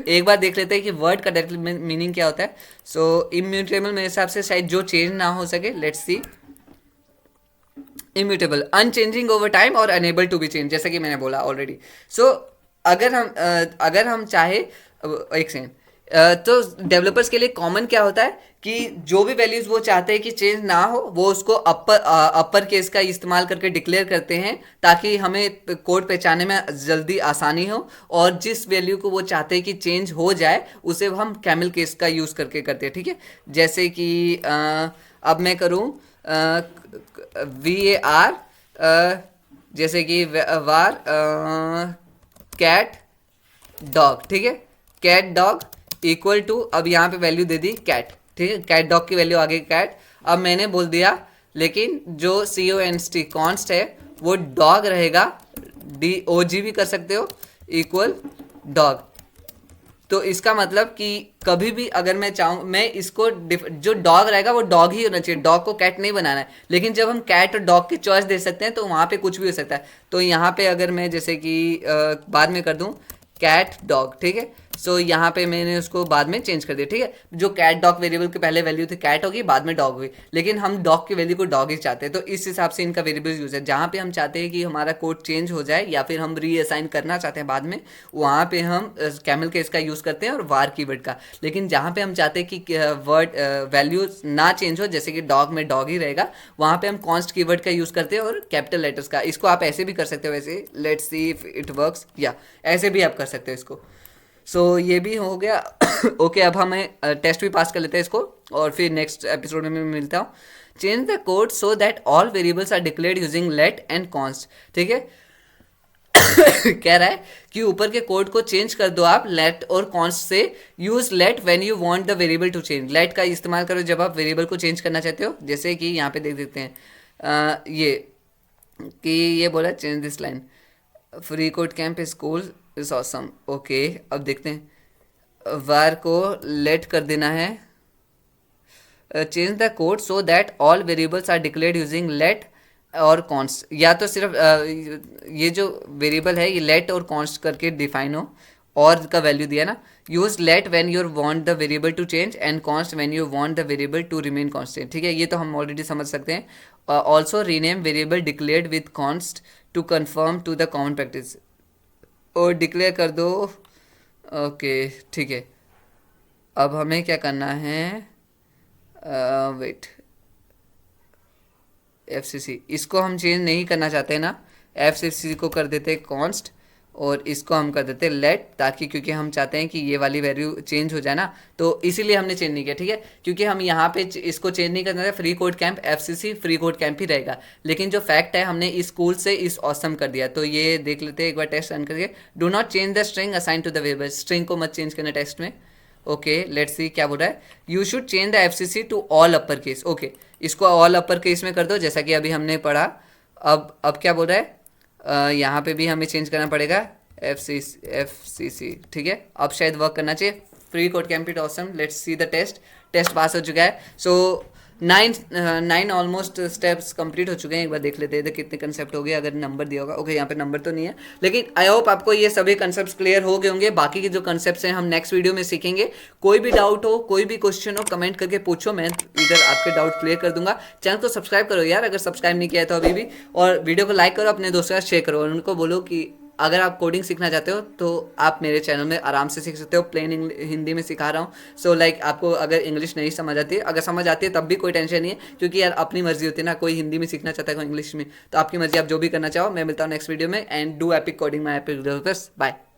एक बार देख लेते हैं कि वर्ड का डायरेक्ट मीनिंग क्या होता है। सो इम्यूटेबल मेरे हिसाब से शायद जो चेंज ना हो सके, let's see. Immutable unchanging over time और अनेबल टू बी चेंज, जैसा कि मैंने बोला ऑलरेडी। सो अगर हम चाहे, एक सेकेंड, तो डेवलपर्स के लिए कॉमन क्या होता है कि जो भी वैल्यूज वो चाहते हैं कि चेंज ना हो, वो उसको अपर केस का इस्तेमाल करके डिक्लेयर करते हैं, ताकि हमें कोड पहचानने में जल्दी आसानी हो, और जिस वैल्यू को वो चाहते हैं कि चेंज हो जाए उसे हम कैमल केस का यूज़ करके करते हैं, ठीक है। जैसे कि अब मैं करूँ VAR, जैसे कि वार कैट डॉग, ठीक है, कैट डॉग इक्वल टू, अब यहाँ पे वैल्यू दे दी कैट, ठीक है, कैट डॉग की वैल्यू आगे कैट। अब मैंने बोल दिया, लेकिन जो CONST कॉन्स्ट है वो डॉग रहेगा, DOG भी कर सकते हो, इक्वल डॉग। तो इसका मतलब कि कभी भी अगर मैं चाहूँ, मैं इसको जो डॉग रहेगा वो डॉग ही होना चाहिए, डॉग को कैट नहीं बनाना है। लेकिन जब हम कैट और डॉग की चॉइस दे सकते हैं तो वहाँ पे कुछ भी हो सकता है। तो यहाँ पे अगर मैं जैसे कि बाद में कर दूँ कैट डॉग, ठीक है, सो यहाँ पे मैंने उसको बाद में चेंज कर दिया, ठीक है। जो कैट डॉग वेरिएबल के पहले वैल्यू थी कैट होगी, बाद में डॉग हुई, लेकिन हम डॉग की वैल्यू को डॉग ही चाहते हैं, तो इस हिसाब से इनका वेरिएबल यूज है। जहाँ पे हम चाहते हैं कि हमारा कोड चेंज हो जाए या फिर हम रीअसाइन करना चाहते हैं बाद में, वहाँ पे हम कैमल केस का यूज़ करते हैं और वार कीवर्ड का। लेकिन जहाँ पे हम चाहते हैं कि वर्ड वैल्यू ना चेंज हो, जैसे कि डॉग में डॉग ही रहेगा, वहाँ पे हम कॉन्स्ट कीवर्ड का यूज़ करते हैं और कैपिटल लेटर्स का। इसको आप ऐसे भी कर सकते हो, वैसे let's see if it works, या ऐसे भी आप कर सकते हो इसको। सो ये भी हो गया। ओके, अब हमें टेस्ट भी पास कर लेते हैं इसको, और फिर नेक्स्ट एपिसोड में मैं मिलता हूँ। Change the code so that all variables are declared using let and const, ठीक है। कह रहा है कि ऊपर के कोड को चेंज कर दो आप लेट और कॉन्स्ट से। Use let when you want the variable to change, let का इस्तेमाल करो जब आप वेरिएबल को चेंज करना चाहते हो। जैसे कि यहाँ पे देख देते हैं ये कि ये बोला change this line, free code camp school is awesome. Okay, अब देखते हैं, वार को लेट कर देना है, change the code so that all variables are declared using let और कॉन्स्ट, या तो सिर्फ ये जो वेरिएबल है ये लेट और कॉन्स्ट करके डिफाइन हो, और का वैल्यू दिया ना। Use let when you want the variable to change and const when you want the variable to remain constant, ठीक है, ये तो हम ऑलरेडी समझ सकते हैं। Also rename variable declared with const to confirm to the common practice, और declare कर दो। ओके, ठीक है, अब हमें क्या करना है, वेट, FCC इसको हम चेंज नहीं करना चाहते ना, FCC को कर देते कॉन्स्ट, और इसको हम कर देते लेट, ताकि क्योंकि हम चाहते हैं कि ये वाली वैल्यू चेंज हो जाए ना, तो इसीलिए हमने चेंज नहीं किया, ठीक है। क्योंकि हम यहाँ पे इसको चेंज नहीं करना है, free code camp FCC free code camp ही रहेगा। लेकिन जो फैक्ट है हमने इस स्कूल से इस ऑसम कर दिया, तो ये देख लेते हैं एक बार टेस्ट रन करके। Do not change the string assign to the variable, string को मत चेंज करना टेस्ट में। ओके, लेट्स सी क्या बोल रहा है, you should change the FCC to all upper case. Okay, इसको ऑल अपर केस में कर दो, जैसा कि अभी हमने पढ़ा। अब क्या बोल रहा है, यहाँ पे भी हमें चेंज करना पड़ेगा FCC, ठीक है। अब शायद वर्क करना चाहिए। Free code camp awesome, let's see the test. Test pass हो चुका है। सो 9 ऑलमोस्ट स्टेप्स कंप्लीट हो चुके हैं। एक बार देख लेते हैं कितने कंसेप्ट हो गए, अगर नंबर दिया होगा। ओके, यहाँ पे नंबर तो नहीं है, लेकिन आई होप आपको ये सभी कंसेप्ट क्लियर हो गए होंगे। बाकी के जो कंसेप्ट हैं हम नेक्स्ट वीडियो में सीखेंगे। कोई भी डाउट हो, कोई भी क्वेश्चन हो, कमेंट करके पूछो, मैं इधर आपके डाउट क्लियर कर दूंगा। चैनल को सब्सक्राइब करो यार, अगर सब्सक्राइब नहीं किया है तो अभी भी, और वीडियो को लाइक करो, अपने दोस्तों के साथ शेयर करो, और उनको बोलो कि अगर आप कोडिंग सीखना चाहते हो तो आप मेरे चैनल में आराम से सीख सकते हो। प्लेन हिंदी में सिखा रहा हूँ। सो लाइक आपको अगर इंग्लिश नहीं समझ आती है, अगर समझ आती है तब भी कोई टेंशन नहीं है, क्योंकि यार अपनी मर्जी होती है ना, कोई हिंदी में सीखना चाहता है, कोई इंग्लिश में, तो आपकी मर्जी, आप जो भी करना चाहो। मैं मिलता हूँ नेक्स्ट वीडियो में। And do epic coding my epic. Bye.